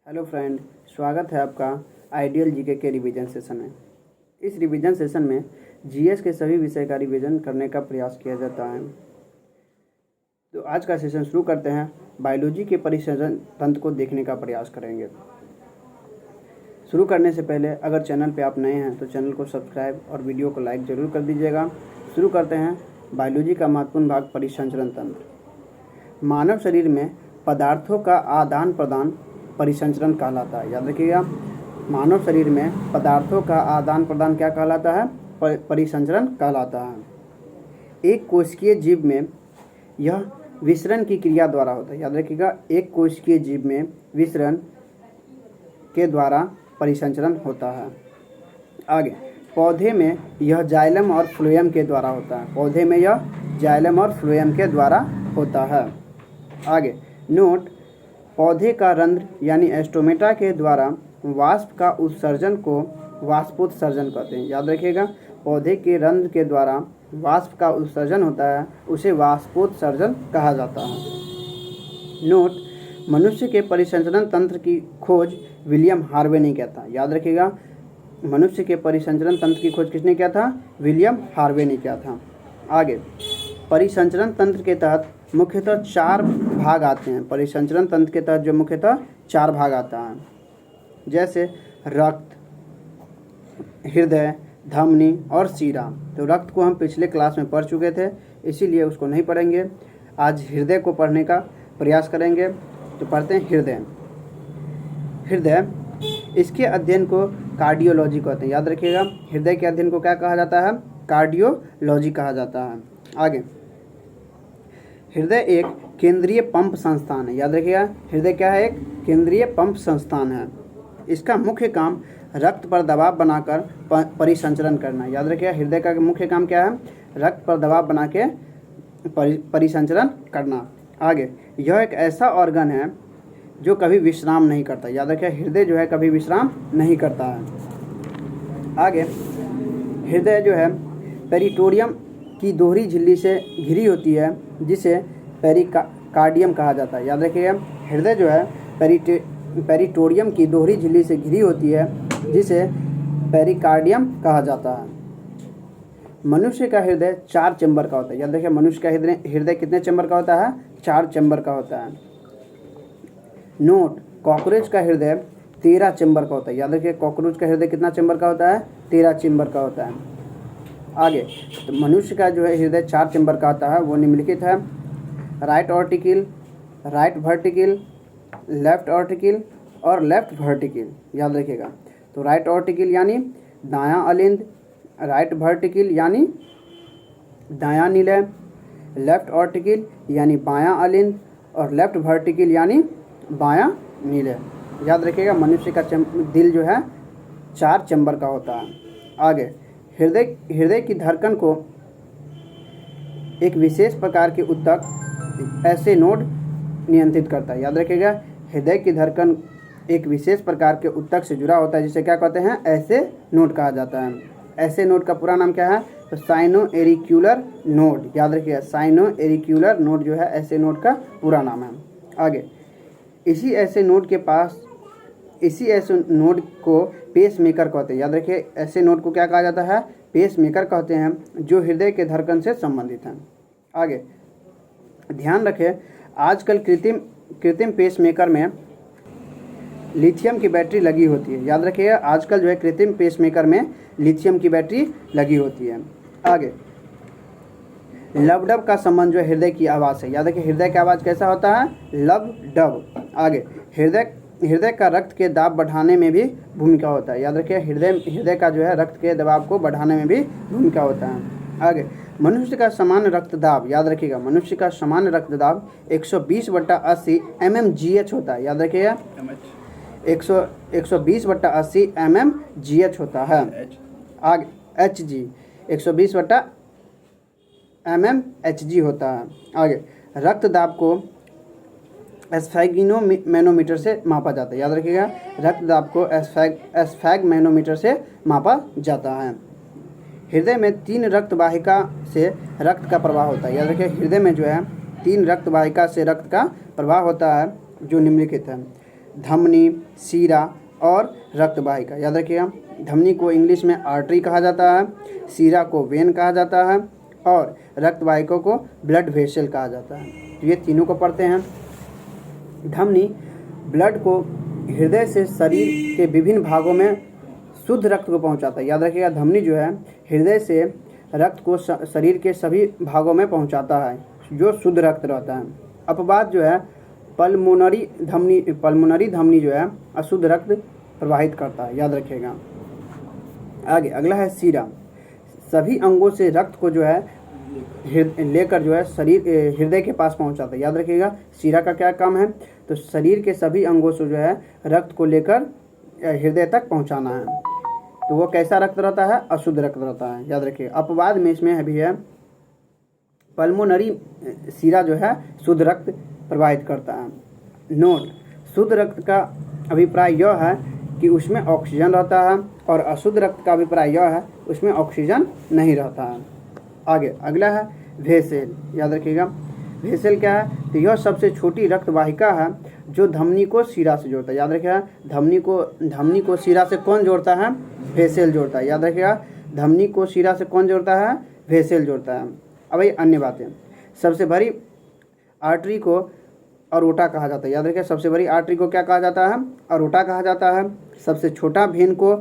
Hello friend, स्वागत है आपका आइडियल जीके के रिवीजन सेशन में। इस रिवीजन सेशन में जीएस के सभी विषय का रिवीजन करने का प्रयास किया जाता है। तो आज का सेशन शुरू करते हैं। बायोलॉजी के परिसंचरण तंत्र को देखने का प्रयास करेंगे। शुरू करने से पहले अगर चैनल पे आप नए हैं तो चैनल को सब्सक्राइब और वीडियो को लाइक ज़रूर कर दीजिएगा। शुरू करते हैं। बायोलॉजी का महत्वपूर्ण भाग परिसंचरण तंत्र। मानव शरीर में पदार्थों का आदान प्रदान परिसंचरण कहलाता है। याद रखिएगा, मानव शरीर में पदार्थों का आदान प्रदान क्या कहलाता है? परिसंचरण कहलाता है। एक कोशिकीय जीव में यह विसरण की क्रिया द्वारा होता है। याद रखिएगा, एक कोशिकीय जीव में विसरण के द्वारा परिसंचरण होता है। आगे, पौधे में यह जाइलम और फ्लोएम के द्वारा होता है। पौधे में यह जाइलम और फ्लोएम के द्वारा होता है। आगे नोट, पौधे का रंध्र यानी एस्टोमेटा के द्वारा वाष्प का उत्सर्जन को वाष्पोत्सर्जन कहते हैं। याद रखिएगा, पौधे के रंध्र के द्वारा वाष्प का उत्सर्जन होता है, उसे वाष्पोत्सर्जन कहा जाता है। नोट, मनुष्य के परिसंचरण तंत्र की खोज विलियम हार्वे ने किया था। याद रखिएगा, मनुष्य के परिसंचरण तंत्र की खोज किसने किया था? विलियम हार्वे ने किया था। आगे, परिसंचरण तंत्र के तहत मुख्यतः 4 भाग आते हैं। परिसंचरण तंत्र के तहत जो मुख्यतः 4 भाग आता है, जैसे रक्त, हृदय, धमनी और शिरा। तो रक्त को हम पिछले क्लास में पढ़ चुके थे, इसीलिए उसको नहीं पढ़ेंगे। आज हृदय को पढ़ने का प्रयास करेंगे। तो पढ़ते हैं हृदय। हृदय, इसके अध्ययन को कार्डियोलॉजी कहते हैं। याद रखिएगा, हृदय के अध्ययन को क्या कहा जाता है? कार्डियोलॉजी कहा जाता है। आगे, हृदय एक केंद्रीय पंप संस्थान है। याद रखिएगा, हृदय क्या है? एक केंद्रीय पंप संस्थान है। इसका मुख्य काम रक्त पर दबाव बनाकर परिसंचरण करना। याद रखिएगा, हृदय का मुख्य काम क्या है? रक्त पर दबाव बना के परिसंचरण करना। आगे, यह एक ऐसा ऑर्गन है जो कभी विश्राम नहीं करता। याद रखिए, हृदय जो है कभी विश्राम नहीं करता है। आगे, हृदय जो है पेरिटोनियम की दोहरी झिल्ली से घिरी होती है, जिसे पेरिकार्डियम कहा जाता है। याद रखिएगा, हृदय जो है पेरिटोनियम की दोहरी झिल्ली से घिरी होती है, जिसे पेरिकार्डियम कहा जाता है। मनुष्य का हृदय 4 चैम्बर का होता है। याद रखिए, मनुष्य का हृदय कितने चैम्बर का होता है? 4 चैम्बर का होता है। नोट, कॉकरोच का हृदय 13 चैम्बर का होता है। याद रखिए, कॉकरोच का हृदय कितना चैम्बर का होता है? 13 चैम्बर का होता है। आगे, तो मनुष्य का जो है हृदय 4 चैम्बर का होता है, वो निम्नलिखित है: राइट ऑर्टिकल, राइट वर्टिकल, लेफ्ट ऑर्टिकल और लेफ्ट वर्टिकल। याद रखिएगा, तो राइट ऑर्टिकल यानी दायां अलिंद, राइट वर्टिकल यानी दायां निलय, लेफ्ट ऑर्टिकल यानी बायां अलिंद और लेफ्ट वर्टिकल यानी बायां निलय। याद रखिएगा, मनुष्य का दिल जो है 4 चैम्बर का होता है। आगे, हृदय की धड़कन को एक विशेष प्रकार के ऊतक ऐसे नोड नियंत्रित करता है। याद रखिएगा, हृदय की धड़कन एक विशेष प्रकार के ऊतक से जुड़ा होता है, जिसे क्या कहते हैं? ऐसे नोड कहा जाता है। ऐसे नोड का पूरा नाम क्या है? तो साइनोएरिक्यूलर नोड। याद रखिएगा, साइनोएरिक्यूलर नोड जो है ऐसे नोड का पूरा नाम है। आगे, इसी ऐसे नोड को पेस मेकर कहते हैं। याद रखिए, ऐसे नोड को क्या कहा जाता है? पेस मेकर कहते हैं, जो हृदय के धड़कन से संबंधित हैं। आगे, ध्यान रखें, आजकल कृत्रिम पेस मेकर में लिथियम की बैटरी लगी होती है। याद रखिए, आजकल जो है कृत्रिम पेस मेकर में लिथियम की बैटरी लगी होती है। आगे, लब डब का संबंध जो है हृदय की आवाज़ से। याद रखिए, हृदय का आवाज़ कैसा होता है? लब डब। आगे, हृदय का रक्त के दाब बढ़ाने में भी भूमिका होता है। याद रखिए, हृदय का जो है रक्त के दबाव को बढ़ाने में भी भूमिका होता है। आगे, मनुष्य का सामान्य रक्तदाब। याद रखिएगा, मनुष्य का सामान्य रक्तदाब 120/80 mmGh होता है। याद रखिएगा, 120/80 mmGh होता है। आगे, Hg 120/mmHg होता है। आगे, रक्तदाब को एस्फेगिनोमैनोमीटर से मापा जाता है। याद रखिएगा, रक्तदाब को एस्फेगमैनोमीटर से मापा जाता है। हृदय में 3 रक्त वाहिका से रक्त का प्रवाह होता है। याद रखिए, हृदय में जो है 3 रक्त वाहिका से रक्त का प्रवाह होता है, जो निम्नलिखित है। धमनी, शिरा और रक्तवाहिका। याद रखिएगा, धमनी को इंग्लिश में आर्टरी कहा जाता है, शिरा को वेन कहा जाता है और रक्तवाहिका को ब्लड वेसल कहा जाता है। तो ये तीनों को पढ़ते हैं। धमनी ब्लड को हृदय से शरीर के विभिन्न भागों में शुद्ध रक्त को पहुंचाता है। याद रखिएगा, धमनी जो है हृदय से रक्त को शरीर के सभी भागों में पहुंचाता है जो शुद्ध रक्त रहता है। अपवाद जो है पल्मोनरी धमनी जो है अशुद्ध रक्त प्रवाहित करता है। याद रखिएगा। आगे अगला है शिरा। सभी अंगों से रक्त को जो है लेकर जो है शरीर हृदय के पास पहुंचाता है। याद रखिएगा, शिरा का क्या काम है, तो शरीर के सभी अंगों से जो है रक्त को लेकर हृदय तक पहुंचाना है। तो वो कैसा रक्त रहता है, अशुद्ध रक्त रहता है। याद रखिएगा। अपवाद में इसमें भी है पल्मोनरी शिरा जो है शुद्ध रक्त प्रवाहित करता है। नोट, शुद्ध रक्त का अभिप्राय यह है कि उसमें ऑक्सीजन रहता है और अशुद्ध रक्त का अभिप्राय यह है उसमें ऑक्सीजन नहीं रहता है। आगे अगला है वेसल। याद रखिएगा, वेसल क्या है, तो यह सबसे छोटी रक्त वाहिका है जो धमनी को शिरा से जोड़ता है। याद रखिएगा, धमनी को शिरा से कौन जोड़ता है, वेसल जोड़ता है। याद रखिएगा, धमनी को शिरा से कौन जोड़ता है, वेसल जोड़ता है। अब ये अन्य बातें, सबसे बड़ी आर्टरी को अरोटा कहा जाता है। याद रखिए, सबसे बड़ी आर्टरी को क्या कहा जाता है, अरोटा कहा जाता है। सबसे छोटा वेन को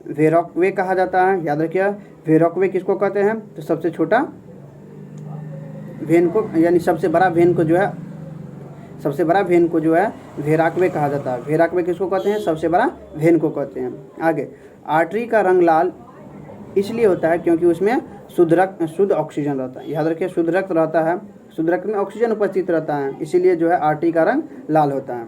वेरॉकवे कहा जाता है। याद रखिए, वेरॉकवे किसको कहते हैं, तो सबसे छोटा वेन को यानी सबसे बड़ा वेन को जो है वेराकवे कहा जाता है। वेराकवे किसको कहते हैं, सबसे बड़ा वेन को कहते हैं। आगे आर्टरी का रंग लाल इसलिए होता है क्योंकि उसमें शुद्ध ऑक्सीजन रहता है। याद रखिए, शुद्ध रक्त रहता है, शुद्ध रक्त में ऑक्सीजन उपस्थित रहता है, इसीलिए जो है आर्टरी का रंग लाल होता है।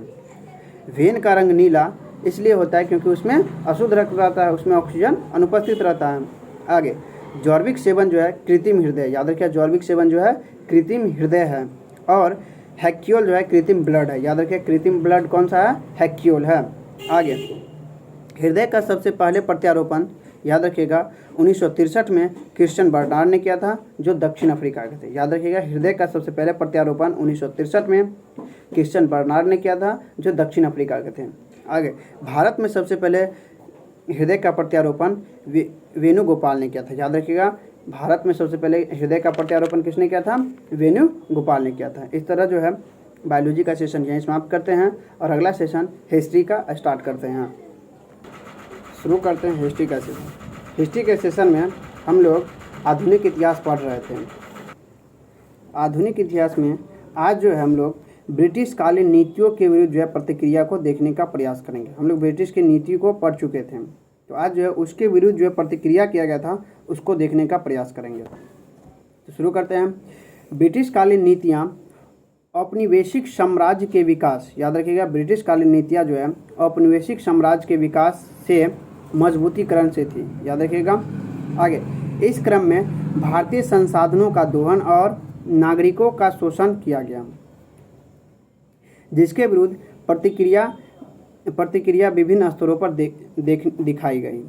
वेन का रंग नीला इसलिए होता है क्योंकि उसमें अशुद्ध रक्त रहता है, उसमें ऑक्सीजन अनुपस्थित रहता है। आगे जौर्विक सेवन जो है कृत्रिम हृदय। याद रखिए, जौर्विक सेवन जो है कृत्रिम हृदय है और हैक्यूल जो है कृत्रिम ब्लड है। याद रखिए, कृत्रिम ब्लड कौन सा है, हैक्यूल है। आगे हृदय का सबसे पहले प्रत्यारोपण याद रखिएगा 1963 में क्रिश्चियन बर्नार्ड ने किया था, जो दक्षिण अफ्रीका के थे। याद रखिएगा, हृदय का सबसे पहले प्रत्यारोपण 1963 में क्रिश्चियन बर्नार्ड ने किया था, जो दक्षिण अफ्रीका के थे। आगे भारत में सबसे पहले हृदय का प्रत्यारोपण वेणुगोपाल ने किया था। याद रखिएगा, भारत में सबसे पहले हृदय का प्रत्यारोपण किसने किया था, वेणुगोपाल ने किया था। इस तरह जो है बायोलॉजी का सेशन यहीं समाप्त करते हैं और अगला सेशन हिस्ट्री का स्टार्ट करते हैं। शुरू करते हैं हिस्ट्री का सेशन। हिस्ट्री के सेशन में हम लोग आधुनिक इतिहास पढ़ रहे थे। आधुनिक इतिहास में आज जो है हम लोग ब्रिटिश कालीन नीतियों के विरुद्ध जो है प्रतिक्रिया को देखने का प्रयास करेंगे। हम लोग ब्रिटिश की नीति को पढ़ चुके थे, तो आज जो है उसके विरुद्ध जो है प्रतिक्रिया किया गया था उसको देखने का प्रयास करेंगे। तो शुरू करते हैं। ब्रिटिश कालीन नीतियाँ औपनिवेशिक साम्राज्य के विकास। याद रखिएगा, ब्रिटिश कालीन नीतियाँ जो है औपनिवेशिक साम्राज्य के विकास से मजबूतीकरण से थी। याद रखिएगा। आगे इस क्रम में भारतीय संसाधनों का दोहन और नागरिकों का शोषण किया गया, जिसके विरुद्ध प्रतिक्रिया विभिन्न स्तरों पर दिखाई गई,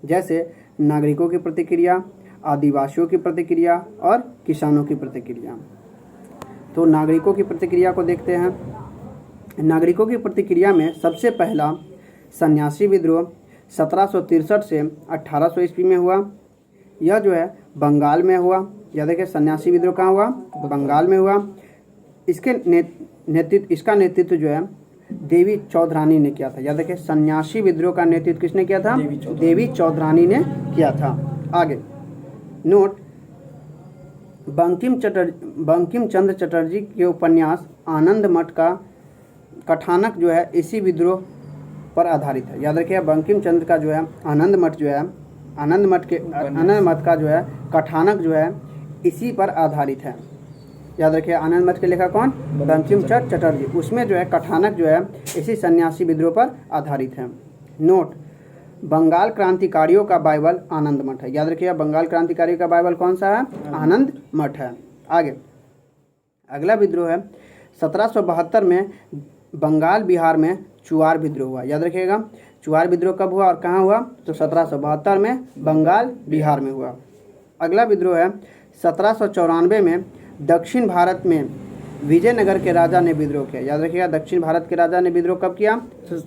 जैसे नागरिकों की प्रतिक्रिया, आदिवासियों की प्रतिक्रिया और किसानों की प्रतिक्रिया। तो नागरिकों की प्रतिक्रिया को देखते हैं। नागरिकों की प्रतिक्रिया में सबसे पहला सन्यासी विद्रोह 1763 से 1800 ईस्वी में हुआ। यह जो है बंगाल में हुआ। याद रखिए, सन्यासी विद्रोह कहाँ हुआ, बंगाल में हुआ। इसका नेतृत्व जो है देवी चौधरानी ने किया था। याद रखिए, सन्यासी विद्रोह का नेतृत्व किसने किया था, देवी चौधरानी ने किया था। आगे नोट, बंकिम चंद्र चटर्जी के उपन्यास आनंद मठ का कथानक जो है इसी विद्रोह पर आधारित है। याद रखिए, बंकिम चंद्र का जो है आनंद मठ का जो है कथानक जो है इसी पर आधारित है। याद रखिए, आनंद मठ के लेखक कौन, बंकिम चंद्र चटर्जी। उसमें जो है कथानक जो है इसी सन्यासी विद्रोह पर आधारित है। नोट, बंगाल क्रांतिकारियों का बाइबल आनंद मठ है। याद रखिएगा, बंगाल क्रांतिकारियों का बाइबल कौन सा है, आनंद मठ है। आगे अगला विद्रोह है 1772 में बंगाल बिहार में चुआर विद्रोह हुआ। याद रखिएगा, चुआर विद्रोह कब हुआ और कहाँ हुआ, तो 1772 में बंगाल बिहार में हुआ। अगला विद्रोह है 1794 में दक्षिण भारत में विजयनगर के राजा ने विद्रोह किया। याद रखिएगा, दक्षिण भारत के राजा ने विद्रोह कब किया?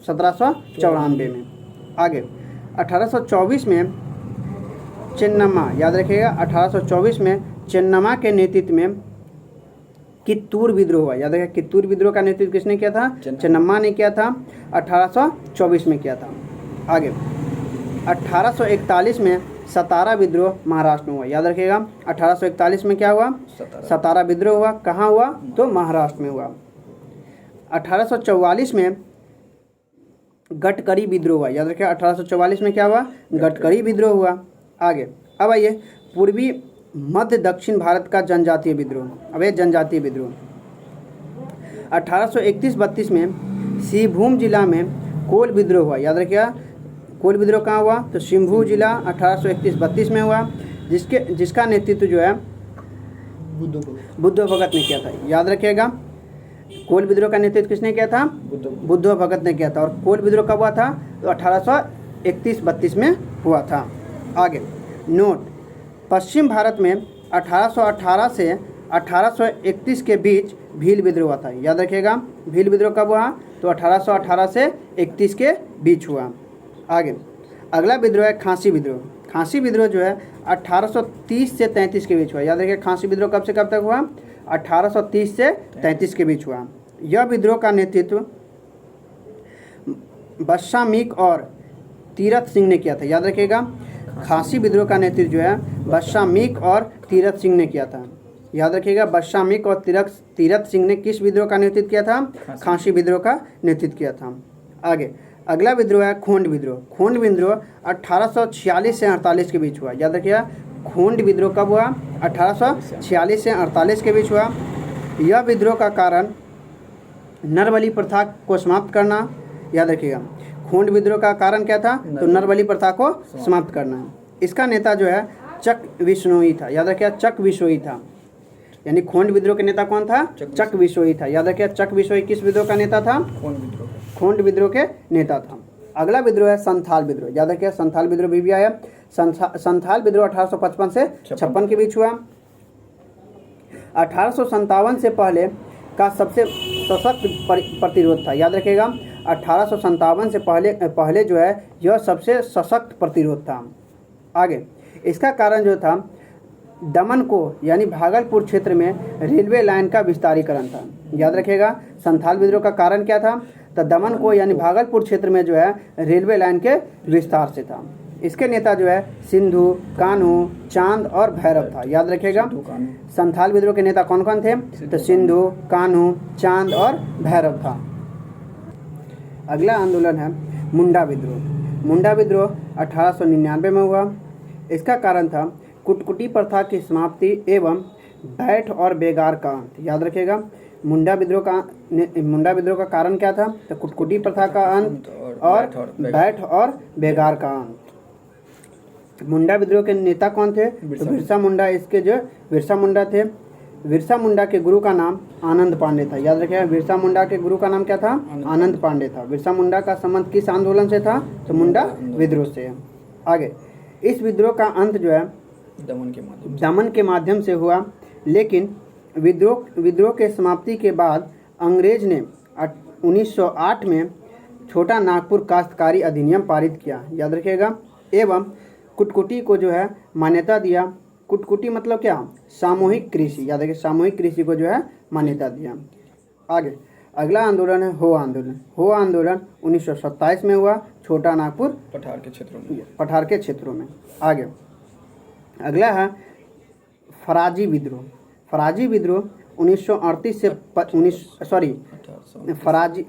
1794 में। आगे 1824 में चेन्नम्मा, याद रखिएगा 1824 में चेन्नम्मा के नेतृत्व में कित्तूर विद्रोह हुआ। याद रखिएगा, कित्तूर विद्रोह का नेतृत्व किसने किया था? चेन्नम्मा ने किया था, 1824 में किया था। आगे 1841 में सतारा विद्रोह महाराष्ट्र में हुआ। याद रखिएगा, 1841 में क्या हुआ? सतारा विद्रोह हुआ। कहाँ हुआ? तो महाराष्ट्र में हुआ। 1844 में गटकरी विद्रोह हुआ। याद रखिएगा, 1844 में क्या हुआ? गटकरी विद्रोह हुआ। आगे अब आइए पूर्वी मध्य दक्षिण भारत का जनजातीय विद्रोह। अब ये जनजातीय विद्रोह 1831-32 में सिंहभूम जिला में कोल विद्रोह हुआ। याद रखिएगा, कोल विद्रोह कहाँ हुआ? तो सिंहभूम जिला 1831-32 में हुआ, जिसका नेतृत्व जो है बुद्ध भगत ने किया था। याद रखिएगा, कोल विद्रोह का नेतृत्व किसने किया था? बुद्ध भगत ने किया था। और कोल विद्रोह कब हुआ था? तो 1831-32 में हुआ था। आगे नोट, पश्चिम भारत में 1818 से 1831 के बीच भील विद्रोह हुआ था। याद रखिएगा, भील विद्रोह कब हुआ? तो 1818 से 31 के बीच हुआ। आगे अगला विद्रोह है खांसी विद्रोह। खांसी विद्रोह जो है 1830 से 33 के बीच हुआ। याद रखिए, खांसी विद्रोह कब से कब तक हुआ? 1830 से 33 के बीच हुआ। यह विद्रोह का नेतृत्व बदशाह मीक और तीरथ सिंह ने किया था। याद रखिएगा, खांसी विद्रोह का नेतृत्व जो है बदशाह मीक और तीरथ सिंह ने किया था। याद रखिएगा, बदशाह मीक और तीरथ सिंह ने किस विद्रोह का नेतृत्व किया था? खांसी विद्रोह का नेतृत्व किया था। आगे अगला विद्रोह है खोंड विद्रोह। खोंड विद्रोह 1846 से 48 के बीच हुआ। याद रखिएगा, खोंड विद्रोह कब हुआ? 1846 से 48 के बीच हुआ। यह विद्रोह का कारण नरबली प्रथा को समाप्त करना। याद रखिएगा, खोंड विद्रोह का कारण क्या था? तो नरबली प्रथा को समाप्त करना। इसका नेता जो है चक विश्नोई था। याद रखिएगा, चक विश्नोई था। यानी खोंड विद्रोह के नेता कौन था? चक विश्नोई था। याद रखिएगा, चक विश्नोई किस विद्रोह का नेता था? खोंड विद्रोह के नेता था। अगला विद्रोह है संथाल विद्रोह। याद रखिएगा, संथाल विद्रोह भी आया। संथाल विद्रोह 1855 से 56 के बीच हुआ। 1857 से पहले का सबसे सशक्त प्रतिरोध था। याद रखिएगा, 1857 से पहले जो है यह सबसे सशक्त प्रतिरोध था। आगे इसका कारण जो था दमन को यानी भागलपुर क्षेत्र में रेलवे लाइन का विस्तारीकरण था। याद रखिएगा, संथाल विद्रोह का कारण क्या था? तो दमन को यानी भागलपुर क्षेत्र में जो है रेलवे लाइन के विस्तार से था। इसके नेता जो है सिंधु, कान्हू, चांद और भैरव था। याद रखिएगा, संथाल विद्रोह के नेता कौन कौन थे? तो सिंधु, कान्हू, चांद और भैरव था। अगला आंदोलन है मुंडा विद्रोह। मुंडा विद्रोह 1899 में हुआ। इसका कारण था कुटकुटी प्रथा की समाप्ति एवं बैठ और बेगार का अंत। याद रखिएगा, मुंडा विद्रोह का कारण क्या था? तो कुटकुटी प्रथा का अंत और बैठ और बेगार का अंत। मुंडा विद्रोह के नेता कौन थे? तो बिरसा मुंडा इसके जो बिरसा मुंडा थे। बिरसा मुंडा के गुरु का नाम आनंद पांडे था। याद रखिएगा, बिरसा मुंडा के गुरु का नाम क्या था? आनंद पांडे था। बिरसा मुंडा का संबंध किस आंदोलन से था? तो मुंडा विद्रोह से। आगे इस विद्रोह का अंत जो है दमन के माध्यम से हुआ। लेकिन विद्रोह के समाप्ति के बाद अंग्रेज ने 1908 में छोटा नागपुर काश्तकारी अधिनियम पारित किया। याद रखिएगा, एवं कुटकुटी को जो है मान्यता दिया। कुटकुटी मतलब क्या? सामूहिक कृषि। याद रखिए, सामूहिक कृषि को जो है मान्यता दिया। आगे अगला आंदोलन है हो आंदोलन। हो आंदोलन 1927 में हुआ, छोटा नागपुर पठार के क्षेत्रों में। आगे अगला है फराजी विद्रोह। फराजी विद्रोह 1938 से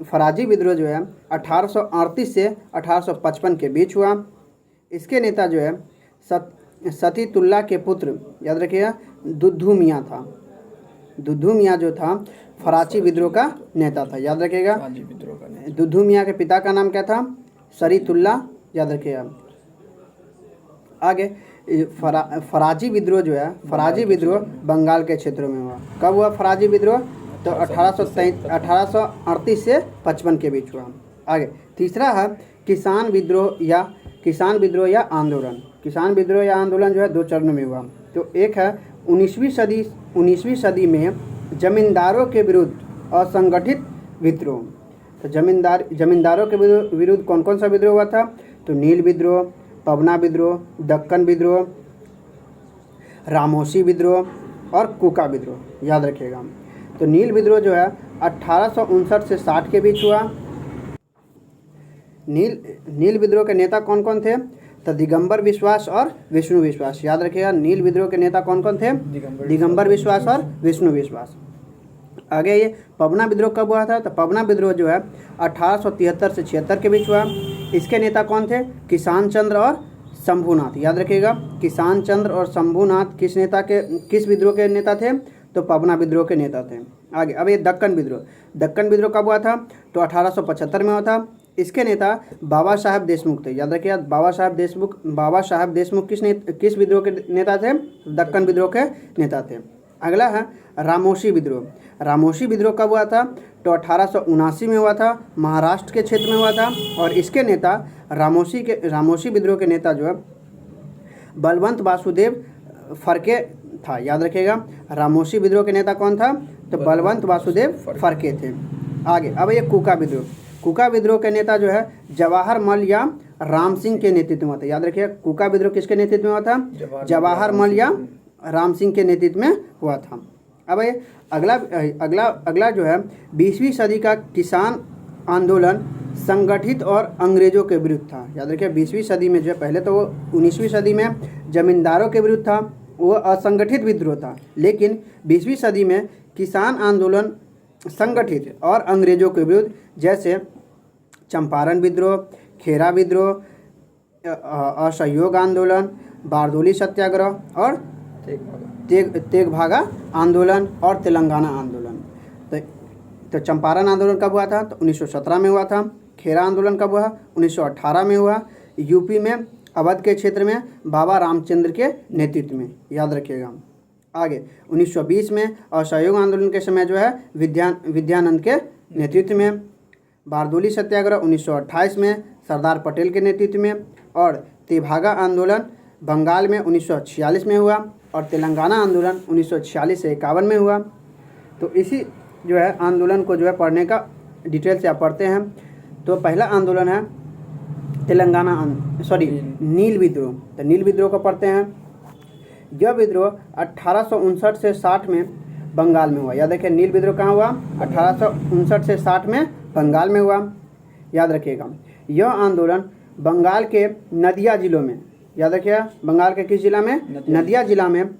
फराजी विद्रोह जो है 1838 से 1855 के बीच हुआ। इसके नेता जो है सतीतुल्ला के पुत्र, याद रखिएगा, दुद्धू मियाँ था। दुद्धू मियाँ जो था फराची विद्रोह का नेता था। याद रखिएगा, दुद्धू मियाँ के पिता का नाम क्या था? सरीतुल्ला। याद रखिएगा। आगे फराजी विद्रोह जो है, फराजी विद्रोह बंगाल के क्षेत्रों में हुआ। कब हुआ फराजी विद्रोह? तो 1838 से 55 के बीच हुआ। आगे तीसरा है किसान विद्रोह या आंदोलन। किसान विद्रोह या आंदोलन जो है दो चरणों में हुआ। तो एक है 19वीं सदी में जमींदारों के विरुद्ध असंगठित विद्रोह। तो जमींदारों के विरुद्ध कौन कौन सा विद्रोह हुआ था? तो नील विद्रोह, पवना विद्रोह, दक्कन विद्रोह, रामोशी विद्रोह और कुका विद्रोह, याद रखिएगा। तो नील विद्रोह जो है 1859 से 60 के बीच हुआ। नील विद्रोह के नेता कौन कौन थे? तो दिगंबर विश्वास और विष्णु विश्वास, याद रखिएगा। नील विद्रोह के नेता कौन कौन थे? दिगंबर विश्वास और विष्णु विश्वास। आगे ये पवना विद्रोह कब हुआ था? तो पवना विद्रोह जो है 1873 से 76 के बीच हुआ। इसके नेता कौन थे? किसान चंद्र और शंभूनाथ, याद रखिएगा। किसान चंद्र और शंभूनाथ किस विद्रोह के नेता थे? तो पवना विद्रोह के नेता थे। आगे अब ये दक्कन विद्रोह कब हुआ था? तो 1875 में हुआ था। इसके नेता बाबा साहब देशमुख थे, याद रखिए। बाबा साहब देशमुख किस विद्रोह के नेता थे? दक्कन विद्रोह के नेता थे। अगला है रामोशी विद्रोह कब हुआ था? तो 1879 में हुआ था, महाराष्ट्र के क्षेत्र में हुआ था। और इसके नेता रामोशी विद्रोह के नेता जो है बलवंत वासुदेव फरके था, याद रखिएगा। रामोशी विद्रोह के नेता कौन था? तो बलवंत वासुदेव फरके थे। आगे अब ये कुका विद्रोह के नेता जो है जवाहर मल या राम सिंह के नेतृत्व में था, याद रखिए। कुका विद्रोह किसके नेतृत्व में हुआ था? जवाहर मल या राम सिंह के नेतृत्व में हुआ था। अब ये अगला जो है 20वीं सदी का किसान आंदोलन संगठित और अंग्रेजों के विरुद्ध था, याद रखिए। 20वीं सदी में जो है, पहले तो वो 19वीं सदी में जमींदारों के विरुद्ध था, वो असंगठित विद्रोह था। लेकिन 20वीं सदी में किसान आंदोलन संगठित और अंग्रेजों के विरुद्ध, जैसे चंपारण विद्रोह, खेरा विद्रोह, असहयोग आंदोलन, बारदोली सत्याग्रह और तेगभागा आंदोलन और तेलंगाना आंदोलन। तो चंपारण आंदोलन कब हुआ था? तो 1917 में हुआ था। खेरा आंदोलन कब हुआ? 1918 में हुआ। यूपी में अवध के क्षेत्र में बाबा रामचंद्र के नेतृत्व में, याद रखिएगा। आगे 1920 में असहयोग आंदोलन के समय जो है विद्यानंद के नेतृत्व में। बारदोली सत्याग्रह 1928 में सरदार पटेल के नेतृत्व में। और तेभागा आंदोलन बंगाल में 1946 में हुआ। और तेलंगाना आंदोलन 1946 से 51 में हुआ। तो इसी जो है आंदोलन को जो है पढ़ने का डिटेल से आप पढ़ते हैं। तो पहला आंदोलन है नील विद्रोह। तो नील विद्रोह को पढ़ते हैं। यह विद्रोह 1859 से 60 में बंगाल में हुआ, याद रखिए। नील विद्रोह कहाँ हुआ? 1859 से 60 में बंगाल में हुआ, याद रखिएगा। यह आंदोलन बंगाल के नदिया जिलों में, याद रखिएगा। बंगाल के किस जिला में? नदिया जिला में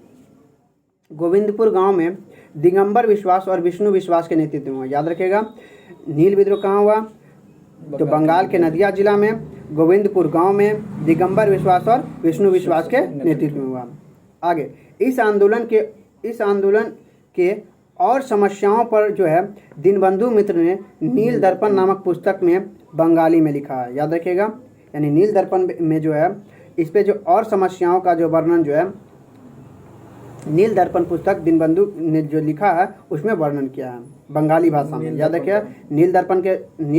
गोविंदपुर गांव में दिगंबर विश्वास और विष्णु विश्वास के नेतृत्व में हुआ, याद रखिएगा। नील विद्रोह कहाँ हुआ? तो बंगाल के नदिया जिला में गोविंदपुर गांव में दिगंबर विश्वास और विष्णु विश्वास के नेतृत्व में हुआ। आगे इस आंदोलन के और समस्याओं पर जो है दीनबंधु मित्र ने नील दर्पण नामक पुस्तक में बंगाली में लिखा है, याद रखिएगा। यानी नील दर्पण में जो है इस पे जो और समस्याओं का जो वर्णन जो है नील दर्पण पुस्तक दीनबंधु ने जो लिखा है उसमें वर्णन किया है बंगाली भाषा में, याद रखिए। नील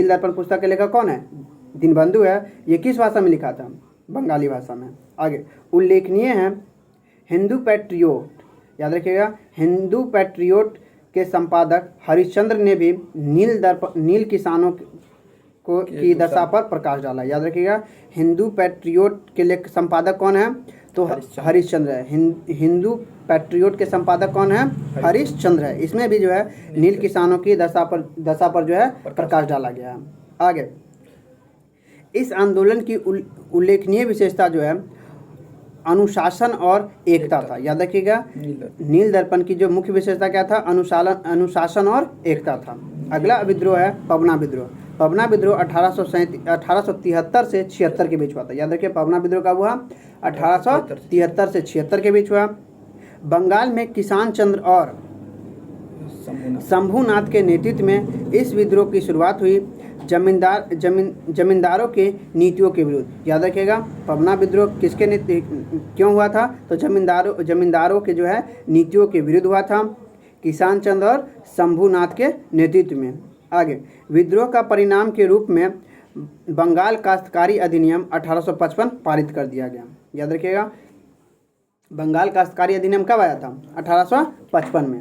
दर्पण पुस्तक के लेखक कौन है? दीनबंधु है। ये किस भाषा में लिखा था? बंगाली भाषा में। आगे उल्लेखनीय है हिंदू पैट्रियोट, याद रखिएगा। हिंदू पैट्रियोट के संपादक हरिश्चंद्र ने भी नील किसानों की दशा पर प्रकाश डाला, याद रखिएगा। हिंदू पैट्रियोट के संपादक कौन है? तो हरिश्चंद्र है। हिंदू पैट्रियोट के संपादक कौन है? हरिश्चंद्र है। इसमें भी जो है नील किसानों की दशा पर जो है प्रकाश डाला गया है। आगे इस आंदोलन की उल्लेखनीय विशेषता जो है अनुशासन और एकता था, याद रखिएगा। नील दर्पण की जो मुख्य विशेषता क्या था? अनुशासन और एकता था। अगला विद्रोह है पवना विद्रोह 1873 से 76 के बीच हुआ था, याद रखिए। पवना विद्रोह कब हुआ? 1873 से 76 के बीच हुआ। बंगाल में किसान चंद्र और शंभूनाथ के नेतृत्व में इस विद्रोह की शुरुआत हुई जमींदारों के नीतियों के विरुद्ध, याद रखिएगा। पवना विद्रोह क्यों हुआ था? तो जमींदारों के जो है नीतियों के विरुद्ध हुआ था, किसान चंद्र और शंभूनाथ के नेतृत्व में। आगे विद्रोह का परिणाम के रूप में बंगाल काश्तकारी अधिनियम 1855 पारित कर दिया गया, याद रखिएगा। बंगाल काश्तकारी अधिनियम कब आया था? 1855 में।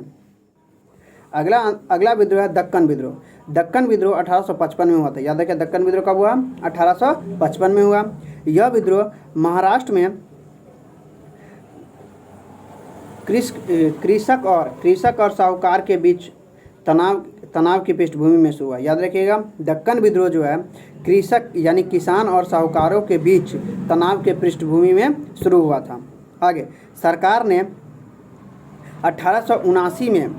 अगला अगला विद्रोह है दक्कन विद्रोह। दक्कन विद्रोह 1855 में हुआ था। याद रखिए दक्कन विद्रोह कब हुआ? 1855 में हुआ। यह विद्रोह महाराष्ट्र में कृषक और साहूकार के बीच तनाव की पृष्ठभूमि में शुरू हुआ। याद रखिएगा दक्कन विद्रोह जो है कृषक यानी किसान और साहूकारों के बीच तनाव के पृष्ठभूमि में शुरू हुआ था। आगे सरकार ने 1879 में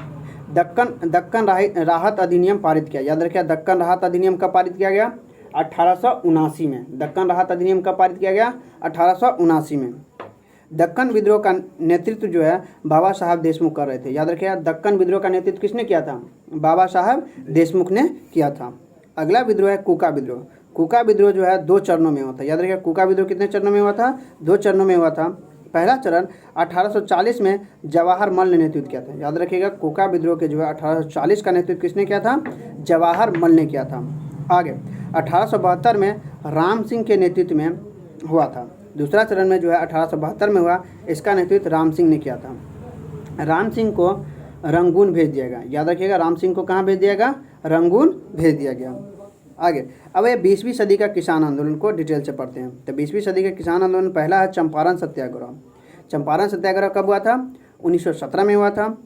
दक्कन राहत अधिनियम पारित किया। याद रखिए दक्कन राहत अधिनियम कब पारित किया गया? 1879 में। दक्कन राहत अधिनियम कब पारित किया गया? 1879 में। दक्कन विद्रोह का नेतृत्व जो है बाबा साहब देशमुख कर रहे थे। याद रखिए दक्कन विद्रोह का नेतृत्व किसने किया था? बाबा साहब देशमुख ने किया था। अगला विद्रोह है कुका विद्रोह। कुका विद्रोह जो है 2 चरणों में हुआ था। याद रखिए कुका विद्रोह कितने चरणों में हुआ था? 2 चरणों में हुआ था। पहला चरण 1840 में जवाहर मल ने नेतृत्व किया था। याद रखिएगा कुका विद्रोह के जो है 1840 का नेतृत्व किसने किया था? जवाहर मल ने किया था। आगे 1872 में राम सिंह के नेतृत्व में हुआ था। दूसरा चरण में जो है 1872 में हुआ, इसका नेतृत्व राम सिंह ने किया था। राम सिंह को रंगून भेज दिया गया। याद रखिएगा राम सिंह को कहाँ भेज दिया गया? रंगून भेज दिया गया। आगे अब ये 20वीं सदी का किसान आंदोलन को डिटेल से पढ़ते हैं। तो 20वीं सदी का किसान आंदोलन पहला है चंपारण सत्याग्रह। चंपारण सत्याग्रह कब हुआ था? 1917 में हुआ था।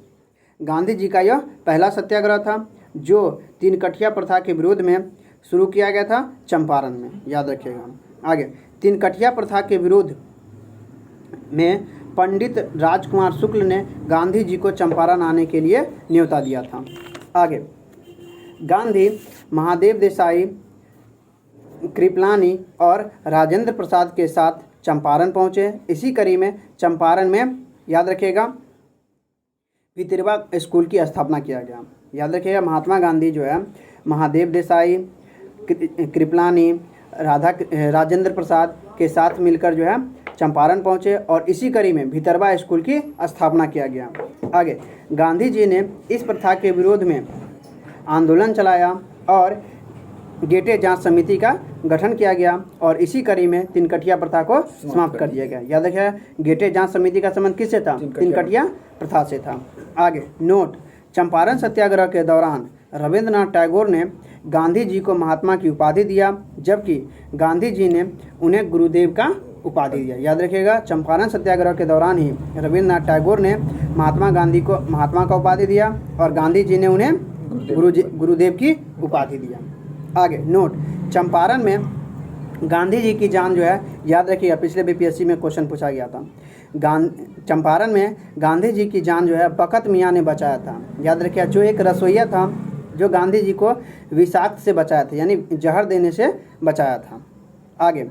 गांधी जी का यह पहला सत्याग्रह था जो 3 कठिया प्रथा के विरोध में शुरू किया गया था चंपारण में। याद रखिएगा। आगे 3 कठिया प्रथा के विरोध में पंडित राजकुमार शुक्ल ने गांधी जी को चंपारण आने के लिए न्योता दिया था। आगे गांधी महादेव देसाई, कृपलानी और राजेंद्र प्रसाद के साथ चंपारण पहुँचे। इसी कड़ी में चंपारण में याद रखिएगा भितरवा स्कूल की स्थापना किया गया। याद रखिएगा महात्मा गांधी जो है महादेव देसाई, कृपलानी, राजेंद्र प्रसाद के साथ मिलकर जो है चंपारण पहुँचे और इसी कड़ी में भितरवा स्कूल की स्थापना किया गया। आगे गांधी जी ने इस प्रथा के विरोध में आंदोलन चलाया और गेटे जांच समिति का गठन किया गया और इसी कड़ी में 3 कठिया प्रथा को समाप्त कर दिया गया। याद रखिए गेटे जांच समिति का संबंध किससे था? 3 कठिया प्रथा से था। आगे नोट, चंपारण सत्याग्रह के दौरान रविंद्रनाथ टैगोर ने गांधी जी को महात्मा की उपाधि दिया, जबकि गांधी जी ने उन्हें गुरुदेव का उपाधि दिया। याद रखिएगा चंपारण सत्याग्रह के दौरान ही रविंद्रनाथ टैगोर ने महात्मा गांधी को महात्मा का उपाधि दिया और गांधी जी ने उन्हें गुरुदेव की उपाधि दिया। आगे नोट, चंपारण में गांधी जी की जान जो है याद रखिएगा पिछले बीपीएससी में क्वेश्चन पूछा गया था। चंपारण में गांधी जी की जान जो है बखत मियाँ ने बचाया था। याद रखिए जो एक रसोइया था जो गांधी जी को विषाक्त से बचाया था यानी जहर देने से बचाया था। आगे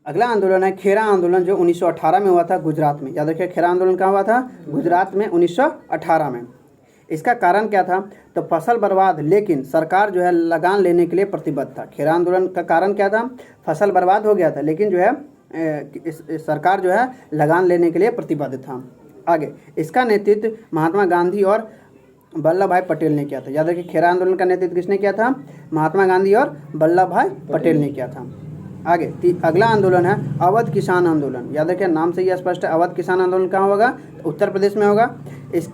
अगला आंदोलन है खेरा आंदोलन जो 1918 में हुआ था गुजरात में। याद रखिए खेरा आंदोलन कहाँ हुआ था? गुजरात में 1918 में। इसका कारण क्या था? तो फसल बर्बाद, लेकिन सरकार जो है लगान लेने के लिए प्रतिबद्ध था। खेरा आंदोलन का कारण क्या था? फसल बर्बाद हो गया था लेकिन जो है सरकार जो है लगान लेने के लिए प्रतिबद्ध था। आगे इसका नेतृत्व महात्मा गांधी और वल्लभ भाई पटेल ने किया था। याद रखिए खेरा आंदोलन का नेतृत्व किसने किया था? महात्मा गांधी और वल्लभ भाई पटेल ने किया था। आगे अगला आंदोलन है अवध किसान आंदोलन। याद रखिए नाम से ही स्पष्ट है अवध किसान आंदोलन कहाँ होगा? उत्तर प्रदेश में होगा। इस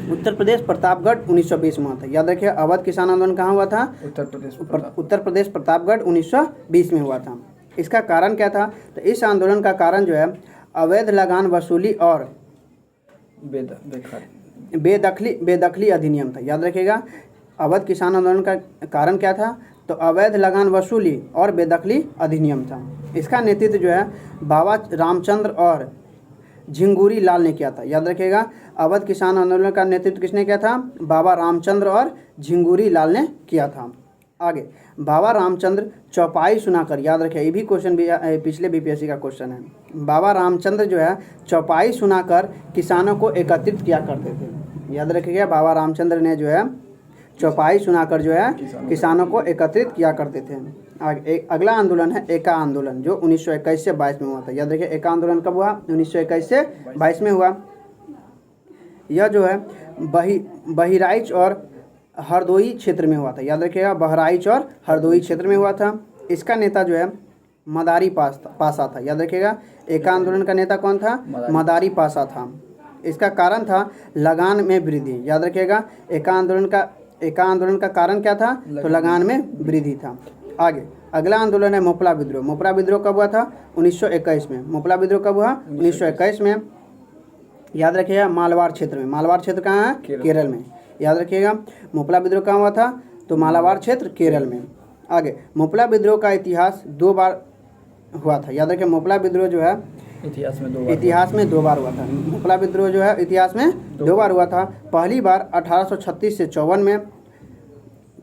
उत्तर प्रदेश प्रतापगढ़ 1920 में हुआ था। याद रखिए अवध किसान आंदोलन कहाँ हुआ था? उत्तर प्रदेश प्रतापगढ़ 1920 में हुआ था। इसका कारण क्या था? तो इस आंदोलन का कारण जो है अवैध लगान वसूली और बेदखली अधिनियम था। याद रखिएगा अवध किसान आंदोलन का कारण क्या था? तो अवैध लगान वसूली और बेदखली अधिनियम था। इसका नेतृत्व जो है बाबा रामचंद्र और झिंगुरी लाल ने किया था। याद रखिएगा अवध किसान आंदोलन का नेतृत्व किसने किया था? बाबा रामचंद्र और झिंगुरी लाल ने किया था। आगे बाबा रामचंद्र चौपाई सुनाकर, याद रखिए ये भी क्वेश्चन भी पिछले बीपीएससी का क्वेश्चन है। बाबा रामचंद्र जो है चौपाई सुनाकर किसानों को एकत्रित किया करते थे। याद रखिएगा बाबा रामचंद्र ने जो है चौपाई सुनाकर जो है किसानों को एकत्रित किया करते थे। आगे अगला आंदोलन है एका आंदोलन जो 1921 से 22 में हुआ था। याद रखिए एका आंदोलन कब हुआ? 1921 से 22 में हुआ। यह जो है बहराइच और हरदोई क्षेत्र में हुआ था। याद रखिएगा बहराइच और हरदोई क्षेत्र में हुआ था। इसका नेता जो है मदारी पासा था। याद रखिएगा एका आंदोलन का नेता कौन था? मदारी पासा था। इसका कारण था लगान में वृद्धि। याद रखिएगा, एका आंदोलन का कारण क्या था? तो लगान में वृद्धि था। आगे अगला आंदोलन है मोपला विद्रोह। मोपला विद्रोह कब हुआ था? 1921 में। मोपला विद्रोह कब हुआ? 1921 में। याद रखिएगा, मालवाड़ क्षेत्र में। मालवाड़ क्षेत्र कहाँ है? केरल में। याद रखिएगा, मोपला विद्रोह कहाँ हुआ था? तो मालाबार क्षेत्र, केरल में। आगे मोपला विद्रोह का इतिहास 2 बार हुआ था। याद रखिए, मोपला विद्रोह जो है इतिहास में 2 बार हुआ था। मोपला विद्रोह जो है इतिहास में 2 बार हुआ था। पहली बार 1836 से 54 में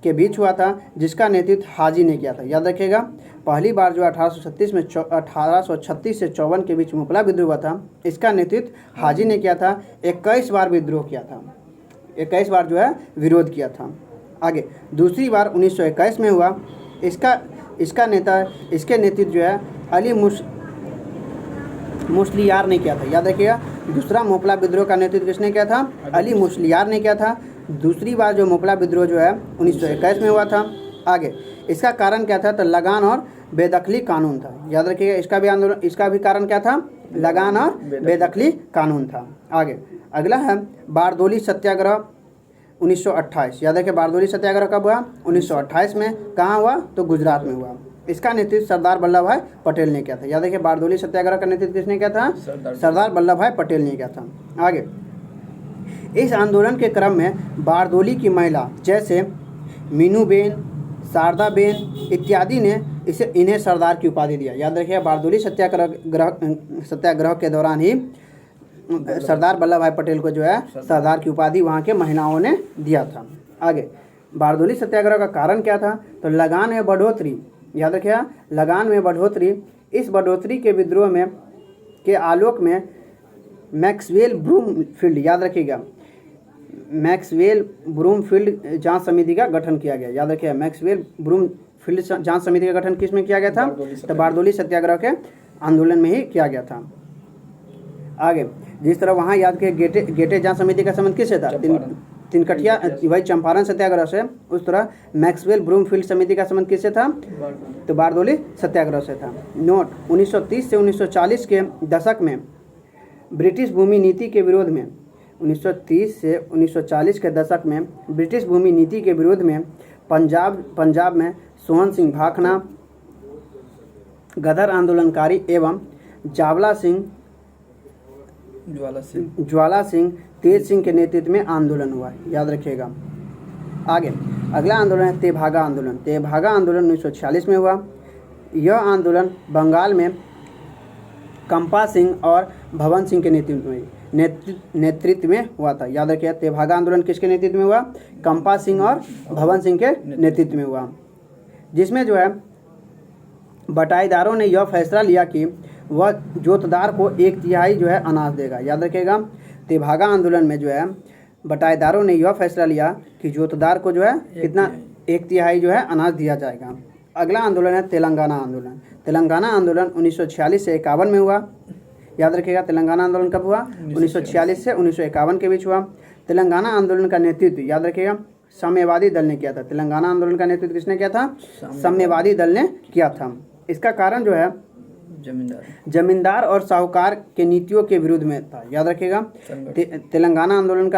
के बीच हुआ था, जिसका नेतृत्व हाजी ने किया था। याद रखिएगा, पहली बार जो 1836 से 54 के बीच मोपला विद्रोह हुआ था, इसका नेतृत्व हाजी ने किया था। 21 बार विद्रोह किया था, 21 बार जो है विरोध किया था। आगे दूसरी बार 1921 में हुआ। इसके नेतृत्व जो है अली मुस्लियार ने किया था। याद रखिएगा, दूसरा मोपला विद्रोह का नेतृत्व किसने किया था? अली मुस्लियार ने किया था। दूसरी बार जो मोपला विद्रोह जो है 1921 में हुआ था। आगे इसका कारण क्या था? तो लगान और बेदखली कानून था। याद रखिएगा, इसका भी कारण क्या था? लगान और बेदखली कानून था। आगे अगला है बारदोली सत्याग्रह 1928। याद रखिए, बारदोली सत्याग्रह कब हुआ? 1928 में। कहाँ हुआ? तो गुजरात में हुआ। इसका नेतृत्व सरदार वल्लभ भाई पटेल ने किया था। याद रखिए, बारदोली सत्याग्रह का नेतृत्व किसने किया था? सरदार वल्लभ भाई पटेल ने किया था। आगे इस आंदोलन के क्रम में बारदोली की महिला जैसे मीनूबेन, शारदाबेन इत्यादि ने इन्हें सरदार की उपाधि दिया। याद रखिए, बारदोली सत्याग्रह के दौरान ही सरदार वल्लभ भाई पटेल को जो है सरदार की उपाधि वहाँ के महिलाओं ने दिया था। आगे बारदोली सत्याग्रह का कारण क्या था? तो लगान में बढ़ोतरी। याद रखिएगा, लगान में बढ़ोतरी। इस बढ़ोतरी के विद्रोह में के आलोक में मैक्सवेल ब्रूमफील्ड, याद रखिएगा, मैक्सवेल ब्रूमफील्ड जांच समिति का गठन किया गया। याद रखिएगा, मैक्सवेल ब्रूमफील्ड जांच समिति का गठन किस में किया गया था? तो बारदोली सत्याग्रह के आंदोलन में ही किया गया था। आगे जिस तरह वहाँ याद किए गेटे जांच समिति का संबंध किससे था? तिनकठिया वही चंपारण सत्याग्रह से। उस तरह मैक्सवेल ब्रूमफील्ड समिति का संबंध किससे था? तो बारदोली सत्याग्रह से था। नोट 1930 से 1940 के दशक में ब्रिटिश भूमि नीति के विरोध में 1930 से 1940 के दशक में ब्रिटिश भूमि नीति के विरोध में पंजाब में सोहन सिंह भाखना, गदर आंदोलनकारी एवं ज्वाला सिंह तेज सिंह के नेतृत्व में आंदोलन हुआ। याद रखिएगा। आगे अगला आंदोलन है तेभागा आंदोलन। तेभागा आंदोलन 1946 में हुआ। यह आंदोलन बंगाल में कंपा सिंह और भवन सिंह के नेतृत्व में हुआ था। याद रखिए, तेभागा आंदोलन किसके नेतृत्व में हुआ? कंपा सिंह और भवन सिंह के नेतृत्व में हुआ, जिसमें जो है बटाईदारों ने यह फैसला लिया कि वह जोतदार को 1/3 जो है अनाज देगा। याद रखिएगा, तेभागा आंदोलन में जो है बटाईदारों ने यह फैसला लिया कि जोतदार को जो है कितना 1/3 जो है अनाज दिया जाएगा। अगला आंदोलन है तेलंगाना आंदोलन। तेलंगाना आंदोलन 1946 से 51 में हुआ। याद रखिएगा, तेलंगाना आंदोलन कब हुआ? 1946 से 1951 के बीच हुआ। तेलंगाना आंदोलन का नेतृत्व, याद रखिएगा, साम्यवादी दल ने किया था। तेलंगाना आंदोलन का नेतृत्व किसने किया था? साम्यवादी दल ने किया था। इसका कारण जो है जमींदार और साहूकार के नीतियों के विरुद्ध में था। याद रखिएगा, तेलंगाना आंदोलन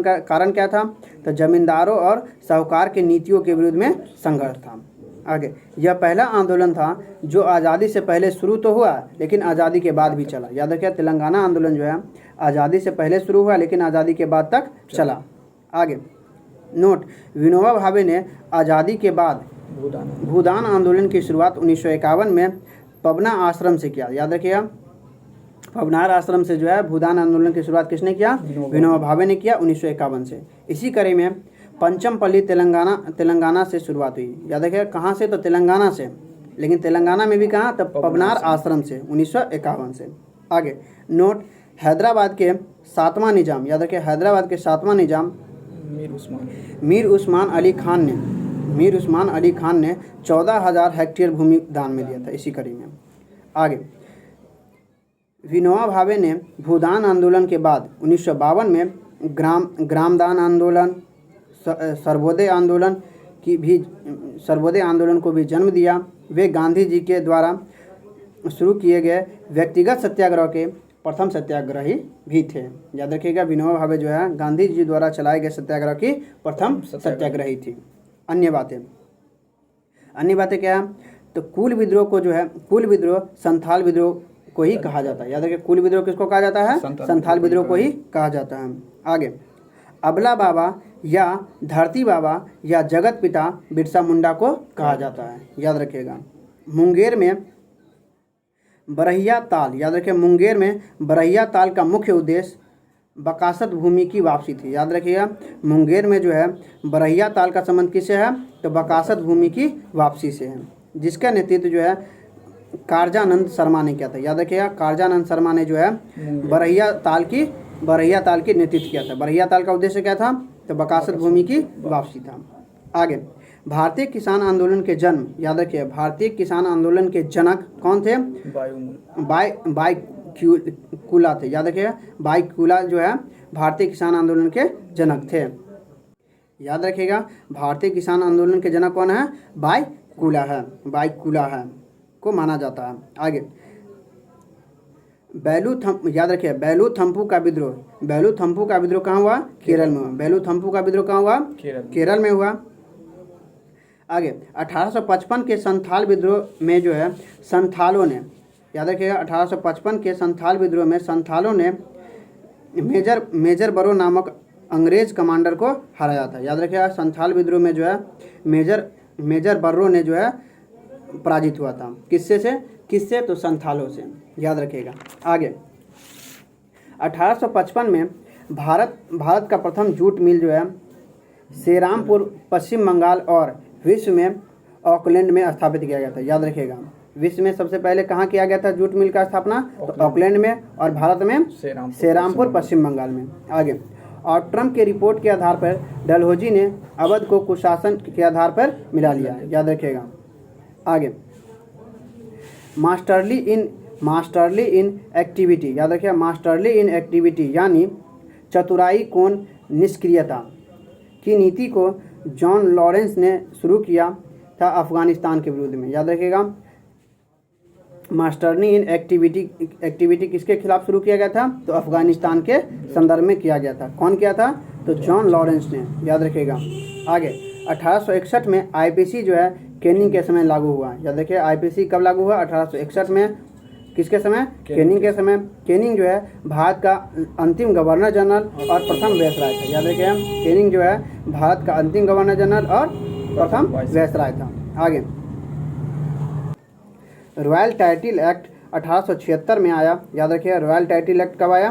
का कारण क्या था? तो जमींदारों और साहूकार के नीतियों के विरुद्ध में संघर्ष था। आगे यह पहला आंदोलन था जो आज़ादी से पहले शुरू तो हुआ लेकिन आज़ादी के बाद भी चला। याद रखिए, तेलंगाना आंदोलन जो है आज़ादी से पहले शुरू हुआ लेकिन आज़ादी के बाद तक चला। आगे नोट, विनोबा भावे ने आज़ादी के बाद भूदान आंदोलन की शुरुआत 1951 में पबना आश्रम से किया। याद रखिएगा, पबनार आश्रम से जो है भूदान आंदोलन की शुरुआत किसने किया? विनोबा भावे ने किया 1951 से। इसी कड़ी में पंचमपल्ली तेलंगाना से शुरुआत हुई। याद रखिएगा, कहाँ से? तो तेलंगाना से, लेकिन तेलंगाना में भी कहाँ? तो पबनार आश्रम से 1951 से। आगे नोट, हैदराबाद के 7वां निजाम। याद रखिए, हैदराबाद के 7वां निजाम मीर उस्मान अली खान ने 14,000 हेक्टेयर भूमि दान में दिया था। इसी कड़ी में आगे विनोबा भावे ने भूदान आंदोलन के बाद 1952 में ग्रामदान आंदोलन, सर्वोदय आंदोलन को भी जन्म दिया। वे गांधी जी के द्वारा शुरू किए गए व्यक्तिगत सत्याग्रह के प्रथम सत्याग्रही भी थे। याद रखिएगा, विनोबा भावे जो है गांधी जी द्वारा चलाए गए सत्याग्रह की प्रथम सत्याग्रही थी। अन्य बातें क्या है, तो कुल विद्रोह को जो है, कुल विद्रोह संथाल विद्रोह को ही कहा जाता है। याद रखिए, कुल विद्रोह किसको कहा जाता है, संथाल विद्रोह को ही कहा जाता है। आगे, अबला बाबा या धरती बाबा या जगत पिता बिरसा मुंडा को कहा जाता है। याद रखिएगा, मुंगेर में बरहिया ताल, याद रखिए मुंगेर में बरहिया ताल का मुख्य उद्देश्य बकासत भूमि की वापसी थी। याद रखिएगा, मुंगेर में जो है बरहिया ताल का संबंध किससे है, तो बकासत भूमि की वापसी से है, जिसका नेतृत्व जो है कारजानंद शर्मा ने किया था। याद रखिएगा, कारजानंद शर्मा ने जो है बरहिया ताल की नेतृत्व किया था। बरहिया ताल का उद्देश्य क्या था, तो बकासत भूमि की वापसी था। आगे, भारतीय किसान आंदोलन के जन्म, याद रखिए भारतीय किसान आंदोलन के जनक कौन थे, बाईकुला थे। याद रखिए, बाईकुला जो है भारतीय किसान आंदोलन के जनक थे। याद रखिएगा, भारतीय किसान आंदोलन के जनक कौन है, बाईकुला है को माना जाता है। आगे, याद रखिए बेलूथम्पू का विद्रोह कहाँ हुआ, केरल में हुआ। बेलूथम्पू का विद्रोह कहाँ हुआ, केरल में हुआ। आगे, 1855 के संथाल विद्रोह में जो है संथालों ने, याद रखिएगा 1855 के संथाल विद्रोह में संथालों ने मेजर बरो नामक अंग्रेज कमांडर को हराया था। याद रखिएगा, संथाल विद्रोह में जो है मेजर बर्रो ने जो है पराजित हुआ था। किससे तो संथालों से। याद रखिएगा। आगे, 1855 में भारत का प्रथम जूट मिल जो है श्रीरामपुर पश्चिम बंगाल और विश्व में ऑकलैंड में स्थापित किया गया था। याद रखिएगा, विश्व में सबसे पहले कहाँ किया गया था जूट मिल का स्थापना, तो ऑकलैंड में, और भारत में श्रीरामपुर पश्चिम बंगाल में। आगे, और ट्रम्प के रिपोर्ट के आधार पर डलहौजी ने अवध को कुशासन के आधार पर मिला लिया। याद रखिएगा। आगे, मास्टरली इन एक्टिविटी, याद रखिए मास्टरली इन एक्टिविटी यानी चतुराई कोण निष्क्रियता की नीति को जॉन लॉरेंस ने शुरू किया था अफगानिस्तान के विरुद्ध में। याद रखिएगा, मास्टरली इन एक्टिविटी किसके खिलाफ शुरू किया गया था, तो अफगानिस्तान के संदर्भ में किया गया था। कौन किया था, तो जॉन लॉरेंस ने। याद रखिएगा। आगे, 1861 में आईपीसी जो है कैनिंग के समय लागू हुआ। याद रखिए, आईपीसी कब लागू हुआ, 1861 में। किसके समय, कैनिंग के समय। कैनिंग जो है भारत का अंतिम गवर्नर जनरल और प्रथम वायसराय था। याद रखिए, कैनिंग जो है भारत का अंतिम गवर्नर जनरल और प्रथम वायसराय था। आगे, रॉयल टाइटल एक्ट 1876 में आया। याद रखिए, रॉयल टाइटल एक्ट कब आया,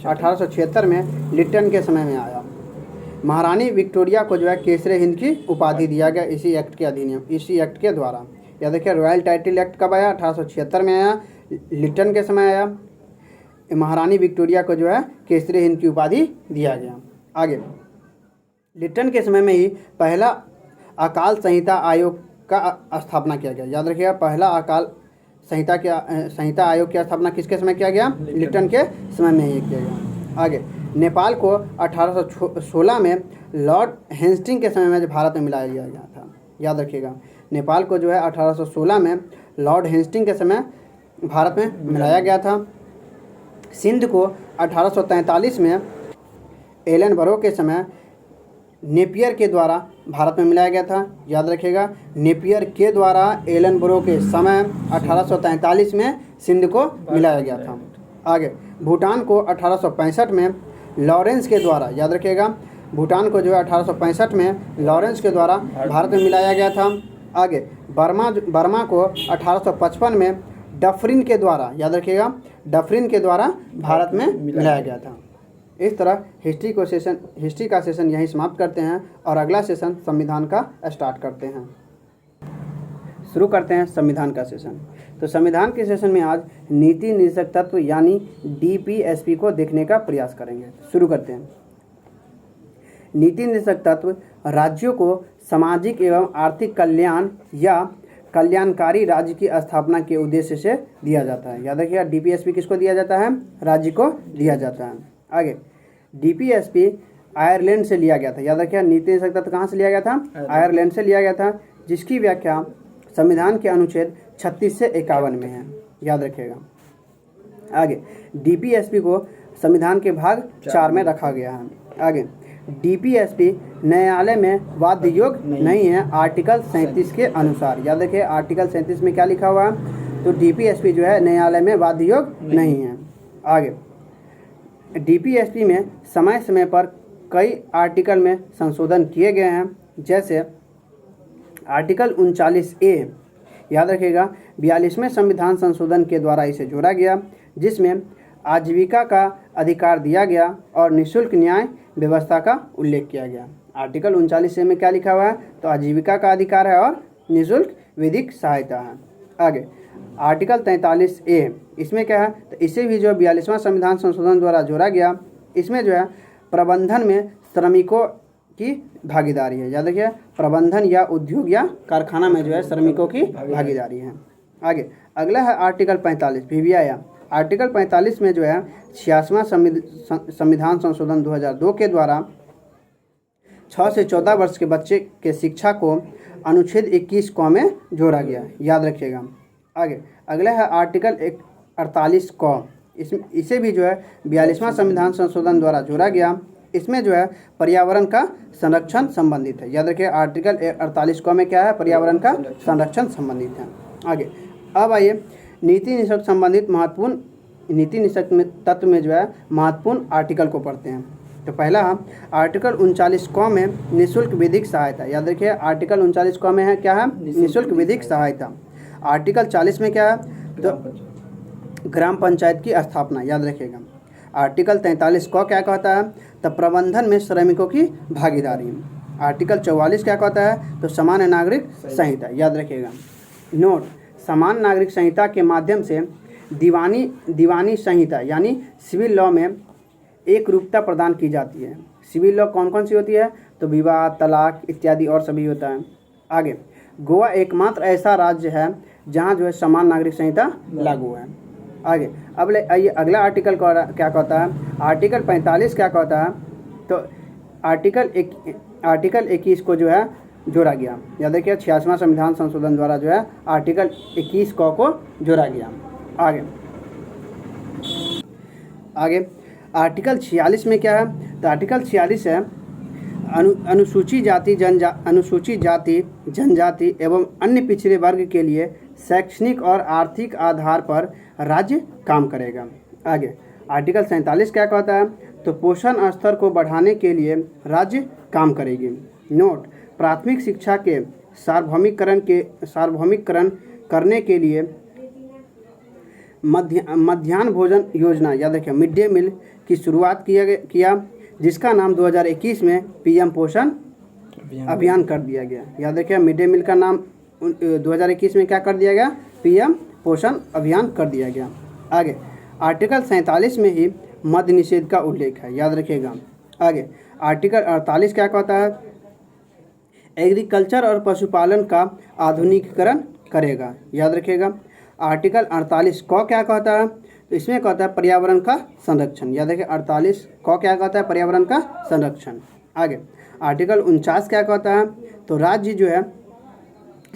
1876 में लिटन के समय में आया। महारानी विक्टोरिया को जो है केसरे हिंद की उपाधि दिया गया इसी एक्ट के द्वारा। याद रखिए, रॉयल टाइटल एक्ट कब आया, 1876 में आया, लिटन के समय आया। महारानी विक्टोरिया को जो है केसरी हिंद की उपाधि दिया गया। आगे, लिटन के समय में ही पहला अकाल संहिता आयोग का स्थापना किया गया। याद रखिएगा, पहला अकाल संहिता आयोग की स्थापना किसके समय किया गया, लिटन के समय में ही किया गया। आगे, नेपाल को 1816 में लॉर्ड हेस्टिंग के समय में भारत में मिलाया गया था। याद रखिएगा, नेपाल को जो है 1816 में लॉर्ड हेस्टिंग के समय भारत में मिलाया गया था। सिंध को 1843 में एलन बरो के समय नेपियर के द्वारा भारत में मिलाया गया था। याद रखिएगा, नेपियर के द्वारा एलन बरो के समय 1843 में सिंध को मिलाया गया था। आगे, भूटान को 1865 में लॉरेंस के द्वारा, याद रखिएगा, भूटान को जो है 1865 में लॉरेंस के द्वारा भारत में मिलाया गया था। आगे, बर्मा को 1855 में डफरिन के द्वारा, याद रखिएगा, डफरिन के द्वारा भारत में मिलाया गया था। इस तरह हिस्ट्री का सेशन यहीं समाप्त करते हैं और अगला सेशन संविधान का स्टार्ट करते हैं। शुरू करते हैं संविधान का सेशन। तो संविधान के सेशन में आज नीति निर्देशक तत्व यानी डीपीएसपी को देखने का प्रयास करेंगे। शुरू करते हैं। नीति निर्देशक तत्व राज्यों को सामाजिक एवं आर्थिक कल्याण या कल्याणकारी राज्य की स्थापना के उद्देश्य से दिया जाता है। याद रखिएगा, डीपीएसपी किसको दिया जाता है, राज्य को दिया जाता है। आगे, डीपीएसपी आयरलैंड से लिया गया था। याद रखिएगा, नीति निर्देशक तत्व कहाँ से लिया गया था, आयरलैंड से लिया गया था, जिसकी व्याख्या संविधान के अनुच्छेद 36 से 51 में है। याद रखिएगा। आगे डीपीएसपी को संविधान के भाग 4 में रखा गया है। आगे डीपीएसपी न्यायालय में वाद्य योग्य नहीं है आर्टिकल 37 के अनुसार। याद रखिए आर्टिकल 37 में क्या लिखा हुआ है, तो डीपीएसपी जो है न्यायालय में वाद्य योग्य नहीं है। आगे डीपीएसपी में समय समय पर कई आर्टिकल में संशोधन किए गए हैं, जैसे आर्टिकल 39A, याद रखिएगा 42वें संविधान संशोधन के द्वारा इसे जोड़ा गया, जिसमें आजीविका का अधिकार दिया गया और निःशुल्क न्याय व्यवस्था का उल्लेख किया गया। आर्टिकल 39A में क्या लिखा हुआ है, तो आजीविका का अधिकार है और निःशुल्क विधिक सहायता है। आगे आर्टिकल 43A, इसमें क्या है, तो इसे भी जो 42वां संविधान संशोधन द्वारा जोड़ा गया, इसमें जो है प्रबंधन में श्रमिकों की भागीदारी है। याद रखिए प्रबंधन या उद्योग या कारखाना में जो है श्रमिकों की भागीदारी है। आगे अगला है आर्टिकल 45 VVIA। आर्टिकल 45 में जो है 86वां संविधान संशोधन 2002 के द्वारा 6 से 14 वर्ष के बच्चे के शिक्षा को अनुच्छेद 21 क में जोड़ा गया, याद रखिएगा। आगे अगला है आर्टिकल 48 क, इसे भी जो है 42वां संविधान संशोधन द्वारा जोड़ा गया। इसमें जो है पर्यावरण का संरक्षण संबंधित है। याद रखिए आर्टिकल 48 क में क्या है, पर्यावरण का संरक्षण संबंधित है। आगे अब आइए नीति निषेध संबंधित महत्वपूर्ण नीति निषेध में तत्व में जो है महत्वपूर्ण आर्टिकल को पढ़ते हैं। तो पहला आर्टिकल 39 क में निःशुल्क विधिक सहायता। याद रखिए आर्टिकल 39 क में है क्या है, निःशुल्क विधिक सहायता। आर्टिकल 40 में क्या है, तो ग्राम पंचायत की स्थापना, याद रखिएगा। आर्टिकल 43 क क्या कहता है, तो प्रबंधन में श्रमिकों की भागीदारी। आर्टिकल 44 क्या कहता है, तो समान नागरिक संहिता, याद रखिएगा। नोट, समान नागरिक संहिता के माध्यम से दीवानी संहिता यानी सिविल लॉ में एक रूपता प्रदान की जाती है। सिविल लॉ कौन कौन सी होती है, तो विवाह, तलाक इत्यादि और सभी होता है। आगे गोवा एकमात्र ऐसा राज्य है जहाँ जो है समान नागरिक संहिता लागू है। आगे अब आइए अगला आर्टिकल क्या कहता है, आर्टिकल 45 क्या कहता है, तो आर्टिकल 21 को जो है जोड़ा गया। याद रखिए 86वां संविधान संशोधन द्वारा जो है आर्टिकल 21 को जोड़ा गया। आगे आर्टिकल 46 में क्या है, तो आर्टिकल 46 है अनुसूचित जाति जनजाति एवं अन्य पिछड़े वर्ग के लिए शैक्षणिक और आर्थिक आधार पर राज्य काम करेगा। आगे आर्टिकल 47 क्या कहता है, तो पोषण स्तर को बढ़ाने के लिए राज्य काम करेगी। नोट, प्राथमिक शिक्षा के सार्वभौमिकरण करने के लिए मध्याह्न भोजन योजना, याद रखिए मिड डे मील की शुरुआत किया, जिसका नाम 2021 में पीएम पोषण अभियान कर दिया गया। याद रखिए मिड डे मील का नाम 2021 में क्या कर दिया गया, पीएम पोषण अभियान कर दिया गया। आगे आर्टिकल 47 में ही मद्य निषेध का उल्लेख है, याद रखिएगा। आगे आर्टिकल 48 क्या कहता है, एग्रीकल्चर और पशुपालन का आधुनिकीकरण करेगा, याद रखिएगा। आर्टिकल 48 क क्या कहता है, तो इसमें कहता है पर्यावरण का संरक्षण, याद रखिए 48 क क्या कहता है, पर्यावरण का संरक्षण। आगे आर्टिकल 49 क्या कहता है, तो राज्य जो है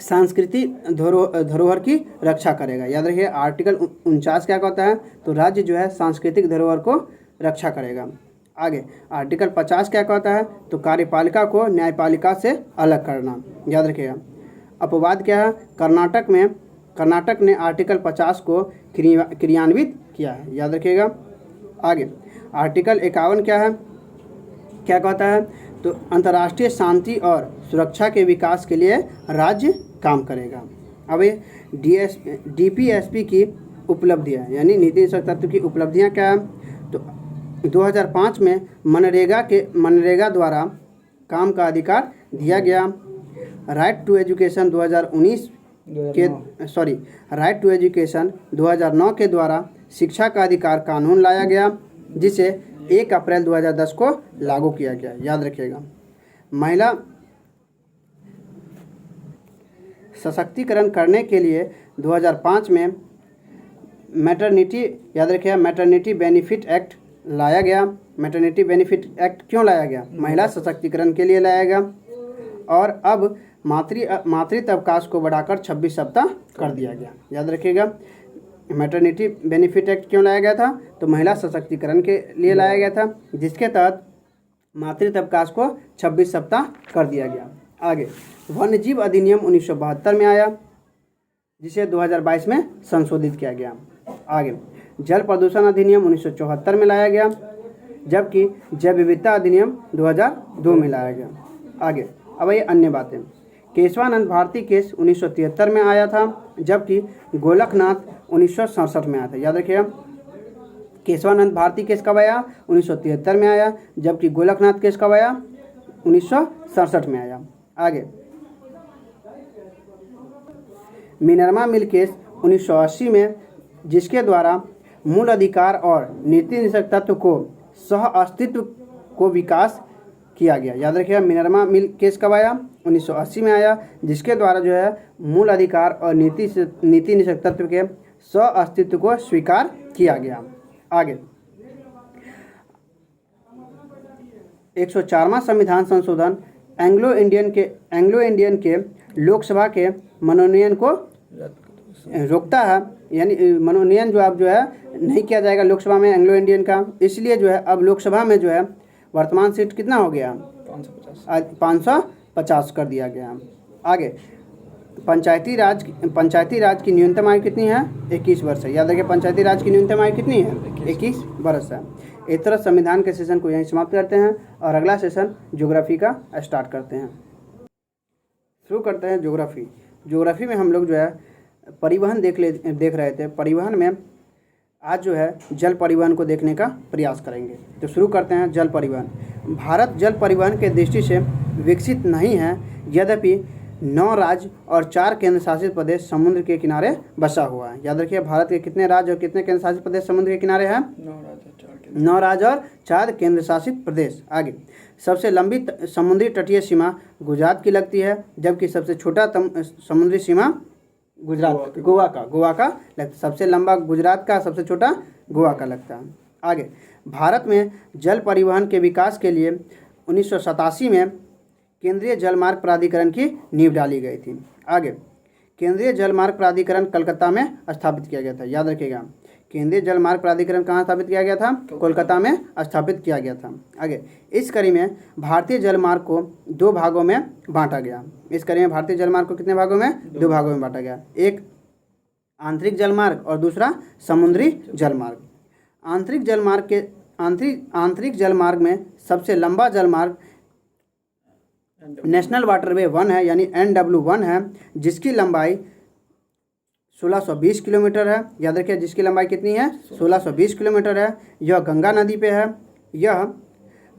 सांस्कृतिक धरोहर की रक्षा करेगा। याद रखिए आर्टिकल 49 क्या कहता है, तो राज्य जो है सांस्कृतिक धरोहर को रक्षा करेगा। आगे आर्टिकल 50 क्या कहता है, तो कार्यपालिका को न्यायपालिका से अलग करना, याद रखिएगा। अपवाद क्या है, कर्नाटक ने आर्टिकल 50 को क्रियान्वित किया है, याद रखिएगा। आगे आर्टिकल 51 क्या कहता है, तो अंतर्राष्ट्रीय शांति और सुरक्षा के विकास के लिए राज्य काम करेगा। अब डीपीएसपी की उपलब्धियाँ यानी नीति निषेध तत्व की उपलब्धियाँ क्या है, तो 2005 में मनरेगा द्वारा काम का अधिकार दिया गया। राइट टू एजुकेशन 2009 के द्वारा शिक्षा का अधिकार कानून लाया गया, जिसे 1 अप्रैल 2010 को लागू किया गया, याद रखिएगा। महिला सशक्तिकरण करने के लिए 2005 में मैटरनिटी बेनिफिट एक्ट लाया गया। मैटरनिटी बेनिफिट एक्ट क्यों लाया गया, महिला सशक्तिकरण के लिए लाया गया। और अब मातृत्व अवकाश को बढ़ाकर 26 सप्ताह कर दिया गया, याद रखिएगा। मैटरनिटी बेनिफिट एक्ट क्यों लाया गया था? तो महिला सशक्तिकरण के लिए लाया गया था, जिसके तहत मातृत्व अवकाश को 26 सप्ताह कर दिया गया। आगे, वन्यजीव अधिनियम 1972 में आया, जिसे 2022 में संशोधित किया गया। आगे, जल प्रदूषण अधिनियम 1974 में लाया गया, जबकि जैव विविधता अधिनियम 2002 में लाया गया। आगे, अब ये अन्य बातें। केशवानंद भारती केस 1973 में आया था, जबकि गोलकनाथ 1967 में आया था। याद रखिएगा, केशवानंद भारती केस कब आया? 1973 में आया, जबकि गोलकनाथ केस कब आया? 1967 में आया। आगे, मिनर्वा मिल केस 1980 में, जिसके द्वारा मूल अधिकार और नीति निषेध तत्व को सह अस्तित्व को विकास किया गया। याद रखिएगा, मिनर्वा मिल केस कब आया? 1980 में आया, जिसके द्वारा जो है मूल अधिकार और नीति निषेध तत्व के सह अस्तित्व को स्वीकार किया गया। आगे, 104वां संविधान संशोधन एंग्लो इंडियन के लोकसभा के मनोनयन को रोकता है, यानी मनोनयन जो है नहीं किया जाएगा लोकसभा में एंग्लो इंडियन का। इसलिए जो है अब लोकसभा में जो है वर्तमान सीट कितना हो गया? 550 कर दिया गया। आगे, पंचायती राज की न्यूनतम आयु कितनी है? 21 वर्ष है। याद रखिए, पंचायती राज की न्यूनतम आयु कितनी है? 21 वर्ष है। इस तरह संविधान के सेशन को यहीं समाप्त करते हैं और अगला सेशन ज्योग्राफी का स्टार्ट करते हैं। शुरू करते हैं ज्योग्राफी में हम लोग जो है परिवहन देख रहे थे। परिवहन में आज जो है जल परिवहन को देखने का प्रयास करेंगे। तो शुरू करते हैं जल परिवहन। भारत जल परिवहन के दृष्टि से विकसित नहीं है, यद्यपि 9 राज्य और 4 केंद्र शासित प्रदेश समुद्र के किनारे बसा हुआ है। याद रखिए, भारत के कितने राज्य और कितने केंद्र शासित प्रदेश समुद्र के किनारे हैं? 9 राज्य और 4 केंद्र शासित प्रदेश। आगे, सबसे लंबी समुद्री तटीय सीमा गुजरात की लगती है, जबकि सबसे छोटा समुद्री सीमा गोवा का लगता है। सबसे लंबा गुजरात का, सबसे छोटा गोवा का लगता है। आगे, भारत में जल परिवहन के विकास के लिए 1987 में केंद्रीय जलमार्ग प्राधिकरण की नींव डाली गई थी। आगे, केंद्रीय जलमार्ग प्राधिकरण कलकत्ता में स्थापित किया गया था। याद रखिएगा, केंद्रीय जलमार्ग प्राधिकरण कहाँ स्थापित किया गया था? कोलकाता में स्थापित किया गया था। आगे, इस कड़ी में भारतीय जलमार्ग को 2 भागों में बांटा गया। इस कड़ी में भारतीय जलमार्ग को कितने भागों में? 2 भागों में बांटा गया। एक आंतरिक जलमार्ग और दूसरा समुद्री जलमार्ग। आंतरिक जलमार्ग में सबसे लंबा जलमार्ग नेशनल वाटरवे 1 है, यानी NW1 है, जिसकी लंबाई 1620 किलोमीटर है। याद रखिए, जिसकी लंबाई कितनी है? 1620 किलोमीटर है। यह गंगा नदी पे है। यह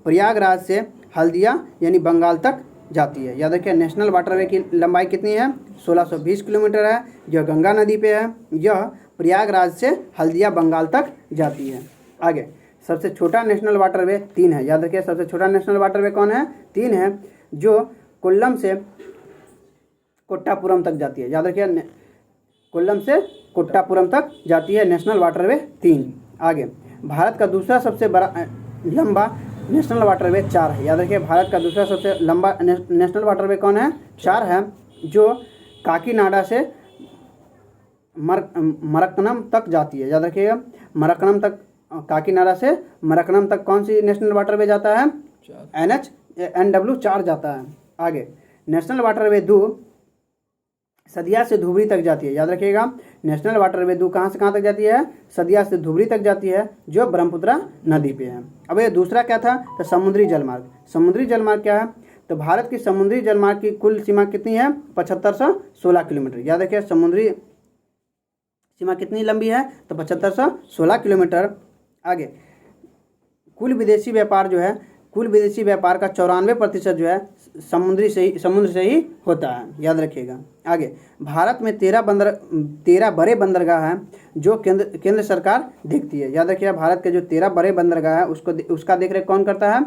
प्रयागराज से हल्दिया यानी बंगाल तक जाती है। याद रखिए, नेशनल वाटरवे की लंबाई कितनी है? 1620 किलोमीटर है। यह गंगा नदी पे है। यह प्रयागराज से हल्दिया बंगाल तक जाती है। आगे, सबसे छोटा नेशनल वाटरवे 3 है। याद रखिए, सबसे छोटा नेशनल वाटरवे कौन है? 3 है, जो कोल्लम से कोट्टापुरम तक जाती है। याद रखिए, कोल्लम से कोट्टापुरम तक जाती है नेशनल वाटरवे 3। आगे, भारत का दूसरा सबसे लंबा नेशनल वाटरवे 4 है। याद रखिए, भारत का दूसरा सबसे लंबा नेशनल वाटरवे कौन है? 4 है, जो काकीनाडा से मरक्कनम तक जाती है। याद रखिएगा, मरक्कनम तक, काकीनाडा से मरक्कनम तक कौन सी नेशनल वाटरवे जाता है? NW4 जाता है। आगे, नेशनल वाटरवे 2 सदिया से धुबरी तक जाती है। याद रखिएगा, नेशनल वाटरवे 2 कहाँ से कहाँ तक जाती है? सदिया से धुबरी तक जाती है, जो ब्रह्मपुत्रा नदी पे है। अब ये दूसरा क्या था? तो समुद्री जलमार्ग। समुद्री जलमार्ग क्या है? तो भारत की समुद्री जलमार्ग की कुल सीमा कितनी है? 7516 किलोमीटर। याद रखिए, समुद्री सीमा कितनी लंबी है? तो 7516 किलोमीटर। आगे, कुल विदेशी व्यापार का 94% जो है समुद्र से ही होता है। याद रखिएगा। आगे, भारत में 13 बड़े बंदरगाह हैं, जो केंद्र सरकार देखती है। याद रखिएगा, भारत के जो 13 बड़े बंदरगाह है उसका देखरेख कौन करता है?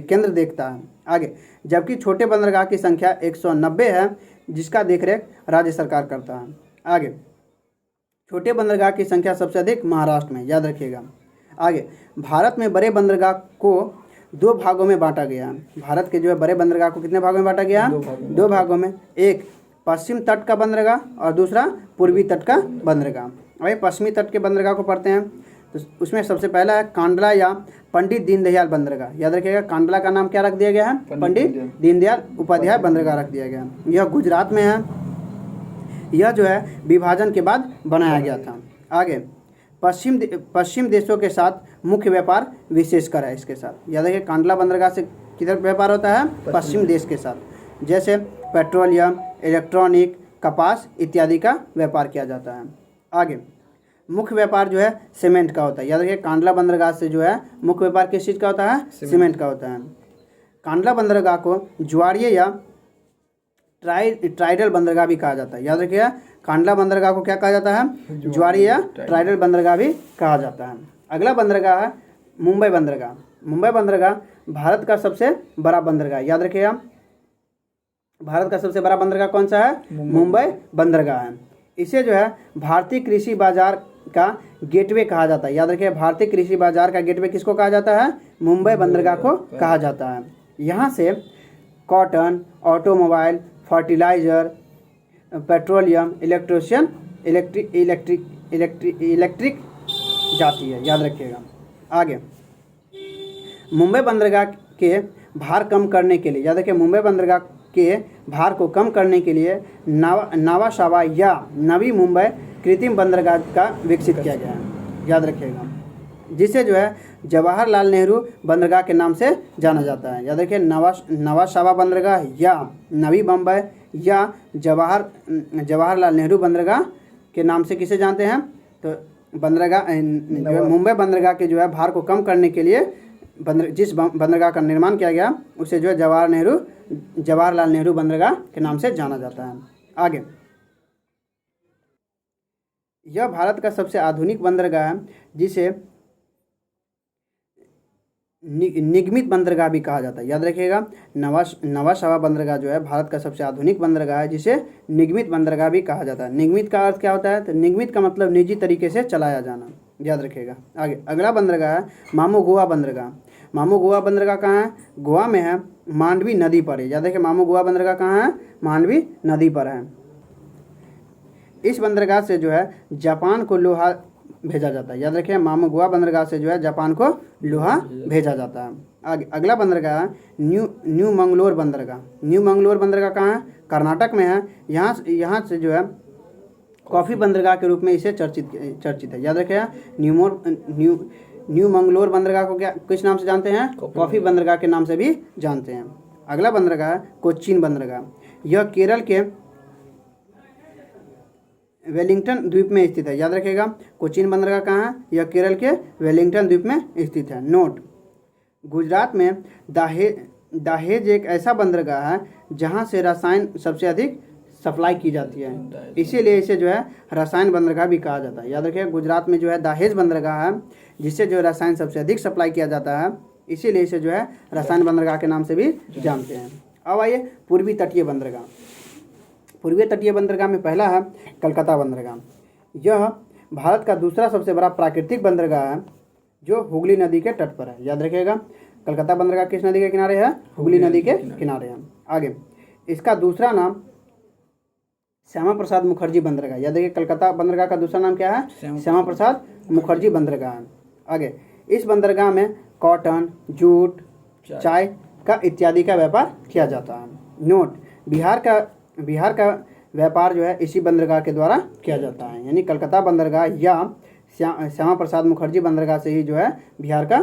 केंद्र देखता है। आगे, जबकि छोटे बंदरगाह की संख्या 190 है, जिसका देखरेख राज्य सरकार करता है। आगे, छोटे बंदरगाह की संख्या सबसे अधिक महाराष्ट्र में। याद रखिएगा। आगे, भारत में बड़े बंदरगाह को 2 भागों में बांटा गया। भारत के जो है बड़े बंदरगाह को कितने भागों में बांटा गया? 2 भागों में। एक पश्चिम तट का बंदरगाह और दूसरा पूर्वी तट का बंदरगाह। वही पश्चिमी तट के बंदरगाह को पढ़ते हैं। तो उसमें सबसे पहला है कांडला या पंडित दीनदयाल बंदरगाह। याद रखिएगा, कांडला का नाम क्या रख दिया गया है? पंडित दीनदयाल उपाध्याय बंदरगाह रख दिया गया है। यह गुजरात में है। यह जो है विभाजन के बाद बनाया गया था। आगे, पश्चिम देशों के साथ मुख्य व्यापार विशेषकर है इसके साथ। याद रखिए, कांडला बंदरगाह से किधर व्यापार होता है? पश्चिम देश के साथ, जैसे पेट्रोलियम, इलेक्ट्रॉनिक, कपास इत्यादि का व्यापार किया जाता है। आगे, मुख्य व्यापार जो है सीमेंट का होता है। याद रखिए, कांडला बंदरगाह से जो है मुख्य व्यापार किस चीज़ का होता है? सीमेंट का होता है। कांडला बंदरगाह को ज्वारीय या ट्राइडल बंदरगाह भी कहा जाता है। याद रखिएगा, कांडला बंदरगाह को क्या कहा जाता है? ज्वारीय या ट्राइडल बंदरगाह भी कहा जाता है। अगला बंदरगाह है मुंबई बंदरगाह। मुंबई बंदरगाह भारत का सबसे बड़ा बंदरगाह। याद रखिएगा, भारत का सबसे बड़ा बंदरगाह कौन सा है? मुंबई बंदरगाह है। इसे जो है भारतीय कृषि बाजार का गेटवे कहा जाता है। याद रखिए, भारतीय कृषि बाजार का गेटवे किसको कहा जाता है? मुंबई बंदरगाह को कहा जाता है। यहाँ से cotton, automobile, fertiliser, petroleum, electric जाती है। याद रखिएगा। आगे, मुंबई बंदरगाह के भार कम करने के लिए, याद रखिए, मुंबई बंदरगाह के भार को कम करने के लिए नावासावा या नवी मुंबई कृत्रिम बंदरगाह का विकसित किया गया है। याद रखिएगा, जिसे जो है जवाहरलाल नेहरू बंदरगाह के नाम से जाना जाता है। याद रखिए, नवासावा बंदरगाह या नवी मुंबई या जवाहरलाल नेहरू बंदरगाह के नाम से किसे जानते हैं? तो मुंबई बंदरगाह के जो है भार को कम करने के लिए जिस बंदरगाह का निर्माण किया गया उसे जो है जवाहरलाल नेहरू बंदरगाह के नाम से जाना जाता है। आगे, यह भारत का सबसे आधुनिक बंदरगाह है, जिसे निगमित बंदरगाह भी कहा जाता है। याद रखिएगा, नवासावा बंदरगाह जो है भारत का सबसे आधुनिक बंदरगाह है, जिसे निगमित बंदरगाह भी कहा जाता है। निगमित का अर्थ क्या होता है? तो निगमित का मतलब निजी तरीके से चलाया जाना। याद रखिएगा। आगे, अगला बंदरगाह है मामू गोवा बंदरगाह। मामू गोवा बंदरगाह कहाँ है? गोवा में है, मांडवी नदी पर है। याद रखिए, मामू गोवा बंदरगाह कहाँ है? मांडवी नदी पर है। इस बंदरगाह से जो है जापान को लोहा भेजा जाता है। याद रखिए, मामू गोवा बंदरगाह से जो है जापान को लोहा भेजा जाता है। आगे, अगला बंदरगाह है न्यू मंगलोर बंदरगाह। न्यू मंगलोर बंदरगाह कहाँ है? कर्नाटक में है। यहाँ से जो है कॉफ़ी बंदरगाह के रूप में इसे चर्चित है। याद रखिए, न्यू मंगलोर बंदरगाह को किस नाम से जानते हैं? कॉफ़ी बंदरगाह के नाम से भी जानते हैं। अगला बंदरगाह है कोचीन बंदरगाह। यह केरल के वेलिंगटन द्वीप में स्थित है। याद रखिएगा, कोचीन बंदरगाह कहाँ है? यह केरल के वेलिंगटन द्वीप में स्थित है। नोट, गुजरात में दहेज एक ऐसा बंदरगाह है जहाँ से रसायन सबसे अधिक सप्लाई की जाती है, इसीलिए इसे जो है रसायन बंदरगाह भी कहा जाता है। याद रखिए, गुजरात में जो है दहेज बंदरगाह है जिससे जो रसायन सबसे अधिक सप्लाई किया जाता है, इसीलिए इसे जो है रसायन बंदरगाह के नाम से भी जानते हैं। अब आइए पूर्वी तटीय बंदरगाह। पूर्वी तटीय बंदरगाह में पहला है कलकत्ता बंदरगाह। यह भारत का दूसरा सबसे बड़ा प्राकृतिक बंदरगाह है जो हुगली नदी के तट पर है। याद रखिएगा, कलकत्ता बंदरगाह किस नदी के किनारे है? हुगली नदी के किनारे है। आगे, इसका दूसरा नाम श्यामा प्रसाद मुखर्जी बंदरगाह। याद रखिए, कलकत्ता बंदरगाह का दूसरा नाम क्या है? श्यामा प्रसाद मुखर्जी बंदरगाह है। आगे, इस बंदरगाह में कॉटन, जूट, चाय का इत्यादि का व्यापार किया जाता है। नोट, बिहार का व्यापार जो है इसी बंदरगाह के द्वारा किया जाता है, यानी कलकत्ता बंदरगाह या श्यामा प्रसाद मुखर्जी बंदरगाह से ही जो है बिहार का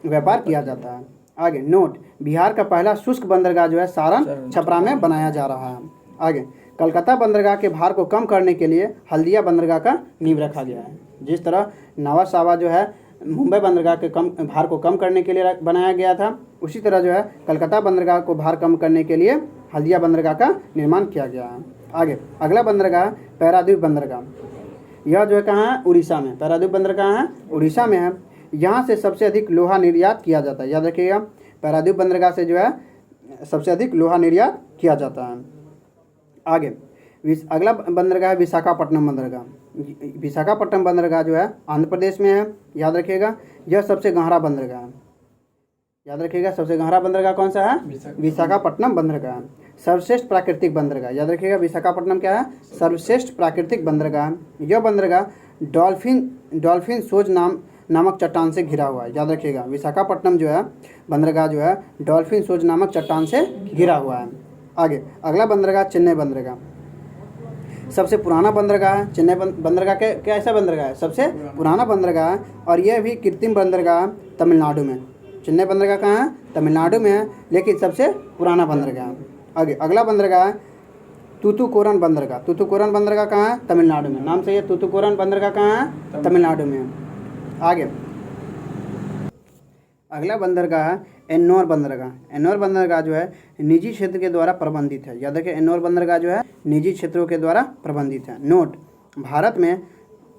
व्यापार किया जाता है। आगे, नोट, बिहार का पहला शुष्क बंदरगाह जो है सारण छपरा में बनाया जा रहा है। आगे, कलकत्ता बंदरगाह के भार को कम करने के लिए हल्दिया बंदरगाह का नींव रखा गया है। जिस तरह नवासावा जो है मुंबई बंदरगाह के भार को कम करने के लिए बनाया गया था, उसी तरह जो है कलकत्ता बंदरगाह को भार कम करने के लिए हल्दिया बंदरगाह का निर्माण किया गया है। आगे, अगला बंदरगाह पैराद्वीप बंदरगाह। यह जो है कहाँ है? उड़ीसा में। पैराद्वीप बंदरगाह कहाँ है? उड़ीसा में है। यहाँ से सबसे अधिक लोहा निर्यात किया जाता है। याद रखिएगा, पैराद्वीप बंदरगाह से जो है सबसे अधिक लोहा निर्यात किया जाता है। आगे, अगला बंदरगाह है विशाखापट्टनम बंदरगाह। विशाखापट्टनम बंदरगाह जो है आंध्र प्रदेश में है। याद रखिएगा, यह सबसे गहरा बंदरगाह है। याद रखिएगा। सबसे गहरा बंदरगाह कौन सा है? विशाखापट्टनम बंदरगाह। सर्वश्रेष्ठ प्राकृतिक बंदरगाह, याद रखिएगा विशाखापट्टनम क्या है? सर्वश्रेष्ठ प्राकृतिक बंदरगाह। यह बंदरगाह डॉल्फिन सोज नामक चट्टान से घिरा हुआ है। याद रखिएगा विशाखापट्टनम जो है बंदरगाह जो है डॉल्फिन सोज नामक चट्टान से घिरा हुआ है। आगे अगला बंदरगाह चेन्नई बंदरगाह। सबसे पुराना बंदरगाह है चेन्नई बंदरगाह। क्या ऐसा बंदरगाह है? सबसे पुराना बंदरगाह है और यह भी कृत्रिम बंदरगाह तमिलनाडु में। चेन्नई बंदरगाह कहाँ है? तमिलनाडु में है, लेकिन सबसे पुराना बंदरगाह है। आगे अगला बंदरगाह है तूतुकुरन बंदरगाह। तूतुकुरन बंदरगाह कहाँ है? तमिलनाडु में। नाम सही है, तूतुकुरन बंदरगाह कहाँ है? तमिलनाडु में है। आगे अगला बंदरगाह है एन्नौर बंदरगाह। एन्नौर बंदरगाह जो है निजी क्षेत्र के द्वारा प्रबंधित है। याद रखिए एन्नौर बंदरगाह जो है निजी क्षेत्रों के द्वारा प्रबंधित है। नोट, भारत में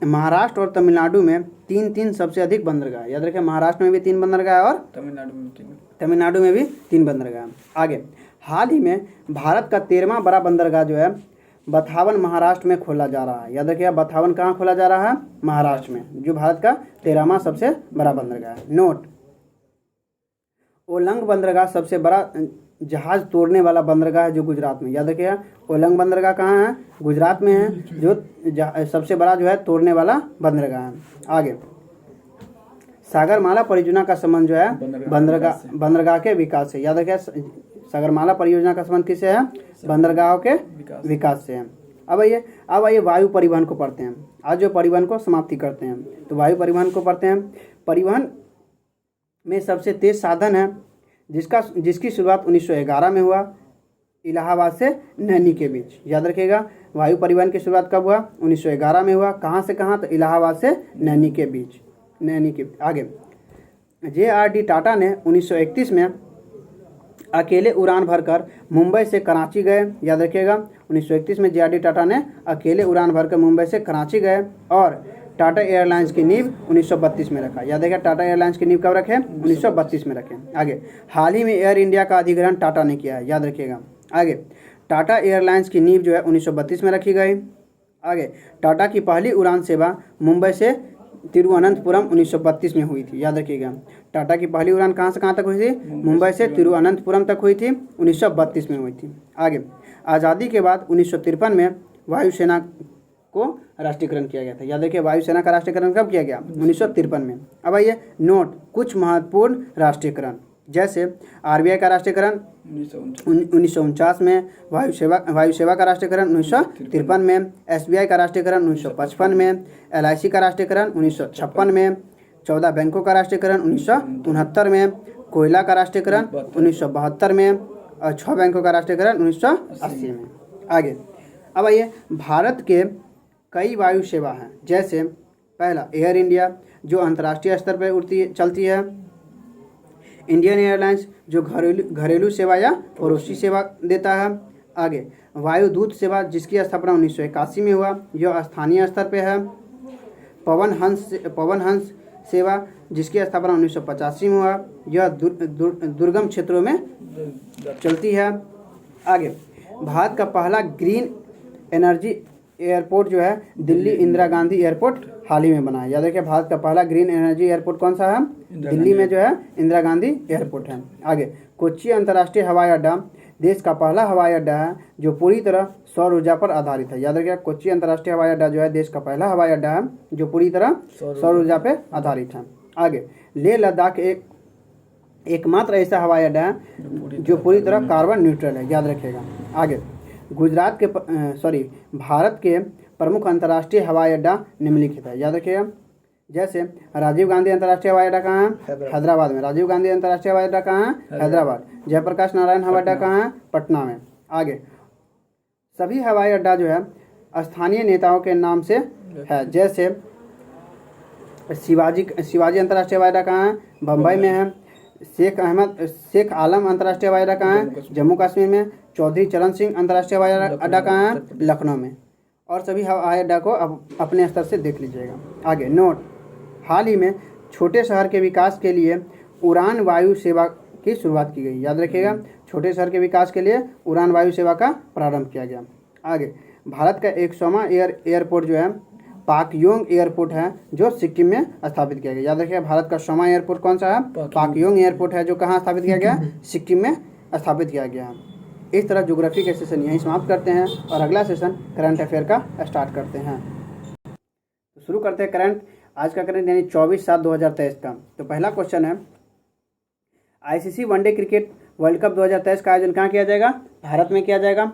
महाराष्ट्र और तमिलनाडु में तीन सबसे अधिक बंदरगाह। याद रखिए महाराष्ट्र में भी 3 बंदरगाह और तमिलनाडु में भी 3 बंदरगाह। आगे हाल ही में भारत का 13वां बड़ा बंदरगाह जो है बथावन महाराष्ट्र में खोला जा रहा है। याद रखिए बथावन कहाँ खोला जा रहा है? महाराष्ट्र में, जो भारत का 13वां सबसे बड़ा बंदरगाह है। नोट, ओलंग बंदरगाह सबसे बड़ा जहाज तोड़ने वाला बंदरगाह है जो गुजरात में। याद रखिएगा ओलंग बंदरगाह कहाँ है? गुजरात में है, जो सबसे बड़ा जो है तोड़ने वाला बंदरगाह है। आगे सागरमाला परियोजना का संबंध जो है बंदरगाह के विकास से। याद रखिए सागरमाला परियोजना का संबंध किससे है? बंदरगाहों के विकास से है। अब आइए वायु परिवहन को पढ़ते हैं। आज जो परिवहन को समाप्ति करते हैं, तो वायु परिवहन को पढ़ते हैं। परिवहन में सबसे तेज साधन है जिसकी शुरुआत 1911 में हुआ, इलाहाबाद से नैनी के बीच। याद रखिएगा वायु परिवहन की शुरुआत कब हुआ? 1911 में हुआ। कहाँ से कहाँ? तो इलाहाबाद से नैनी के बीच। आगे JRD टाटा ने 1931 में अकेले उड़ान भरकर मुंबई से कराची गए। याद रखिएगा 1931 में JRD टाटा ने अकेले उड़ान भरकर मुंबई से कराची गए और टाटा एयरलाइंस की नींव 1932 में रखा। याद रखिए टाटा एयरलाइंस की नींव कब रखे? 1932 में रखे। आगे हाल ही में एयर इंडिया का अधिग्रहण टाटा ने किया है। याद रखिएगा आगे टाटा एयरलाइंस की नींव जो है 1932 में रखी गई। आगे टाटा की पहली उड़ान सेवा मुंबई से तिरुवनंतपुरम 1932 में हुई थी। याद रखिएगा टाटा की पहली उड़ान कहाँ से कहाँ तक हुई थी? मुंबई से तिरुवनंतपुरम तक हुई थी, 1932 में हुई थी। आगे आज़ादी के बाद 1953 में वायुसेना को राष्ट्रीयकरण किया गया था। याद रखिए वायुसेना का राष्ट्रीयकरण कब किया गया? 1953 में। अब आइए नोट, कुछ महत्वपूर्ण राष्ट्रीयकरण जैसे RBI का राष्ट्रीयकरण 1949 में, वायुसेवा का राष्ट्रीयकरण 1953 में, SBI का राष्ट्रीयकरण 1955 में, LIC का राष्ट्रीयकरण 1956 में, 14 बैंकों का राष्ट्रीयकरण 1969 में, कोयला का राष्ट्रीयकरण 1972 में और 6 बैंकों का राष्ट्रीयकरण 1980 में। आगे अब आइए भारत के कई वायु सेवा हैं, जैसे पहला एयर इंडिया जो अंतर्राष्ट्रीय स्तर पर चलती है, इंडियन एयरलाइंस जो घरेलू सेवा या पड़ोसी सेवा देता है। आगे वायुदूत सेवा जिसकी स्थापना 1981 में हुआ, यह स्थानीय स्तर पे है। पवन हंस सेवा जिसकी स्थापना 1985 में हुआ, यह दुर्गम क्षेत्रों में चलती है। आगे भारत का पहला ग्रीन एनर्जी एयरपोर्ट जो है दिल्ली इंदिरा गांधी एयरपोर्ट हाल ही में बना है। याद रखिए भारत का पहला ग्रीन एनर्जी एयरपोर्ट कौन सा है? दिल्ली में जो है इंदिरा गांधी एयरपोर्ट है। आगे कोच्चि अंतर्राष्ट्रीय हवाई अड्डा देश का पहला हवाई अड्डा है जो पूरी तरह सौर ऊर्जा पर आधारित है। याद रखिए कोच्चि अंतर्राष्ट्रीय हवाई अड्डा जो है देश का पहला हवाई अड्डा है जो पूरी तरह सौर ऊर्जा पर आधारित है। आगे लेह लद्दाख एकमात्र ऐसा हवाई अड्डा है जो पूरी तरह कार्बन न्यूट्रल है। याद रखिएगा। आगे भारत के प्रमुख अंतर्राष्ट्रीय हवाई अड्डा निम्नलिखित है। याद रखिएगा जैसे राजीव गांधी अंतर्राष्ट्रीय हवाई अड्डा कहाँ है? हैदराबाद में। राजीव गांधी अंतर्राष्ट्रीय हवाई अड्डा कहाँ है? हैदराबाद। जयप्रकाश नारायण हवाई अड्डा कहाँ है? पटना में। आगे सभी हवाई अड्डा जो है स्थानीय नेताओं के नाम से है, जैसे शिवाजी अंतर्राष्ट्रीय हवाई अड्डा कहाँ है? बम्बई में है। शेख आलम अंतर्राष्ट्रीय हवाई अड्डा कहाँ है? जम्मू कश्मीर में। चौधरी चरण सिंह अंतर्राष्ट्रीय हवाई अड्डा कहाँ है? लखनऊ में। और सभी हवाई अड्डा को अपने स्तर से देख लीजिएगा। आगे नोट, हाल ही में छोटे शहर के विकास के लिए उड़ान वायु सेवा की शुरुआत की गई। याद रखिएगा छोटे शहर के विकास के लिए उड़ान वायु सेवा का प्रारंभ किया गया। आगे भारत का 100वां एयरपोर्ट जो है पाकयोंग एयरपोर्ट है जो सिक्किम में स्थापित किया गया। याद रखिए भारत का 100वां एयरपोर्ट कौन सा है? पाकयोंग एयरपोर्ट है जो कहाँ स्थापित किया गया? सिक्किम में स्थापित किया गया। इस तरह ज्योग्राफी के सेशन यहीं समाप्त करते हैं और अगला सेशन करंट अफेयर का स्टार्ट करते हैं। तो शुरू करते हैं करंट, आज का करंट यानी 24/7/2023 का। तो पहला क्वेश्चन है, ICC one day cricket world cup 2023 का आयोजन कहाँ किया जाएगा? भारत में किया जाएगा।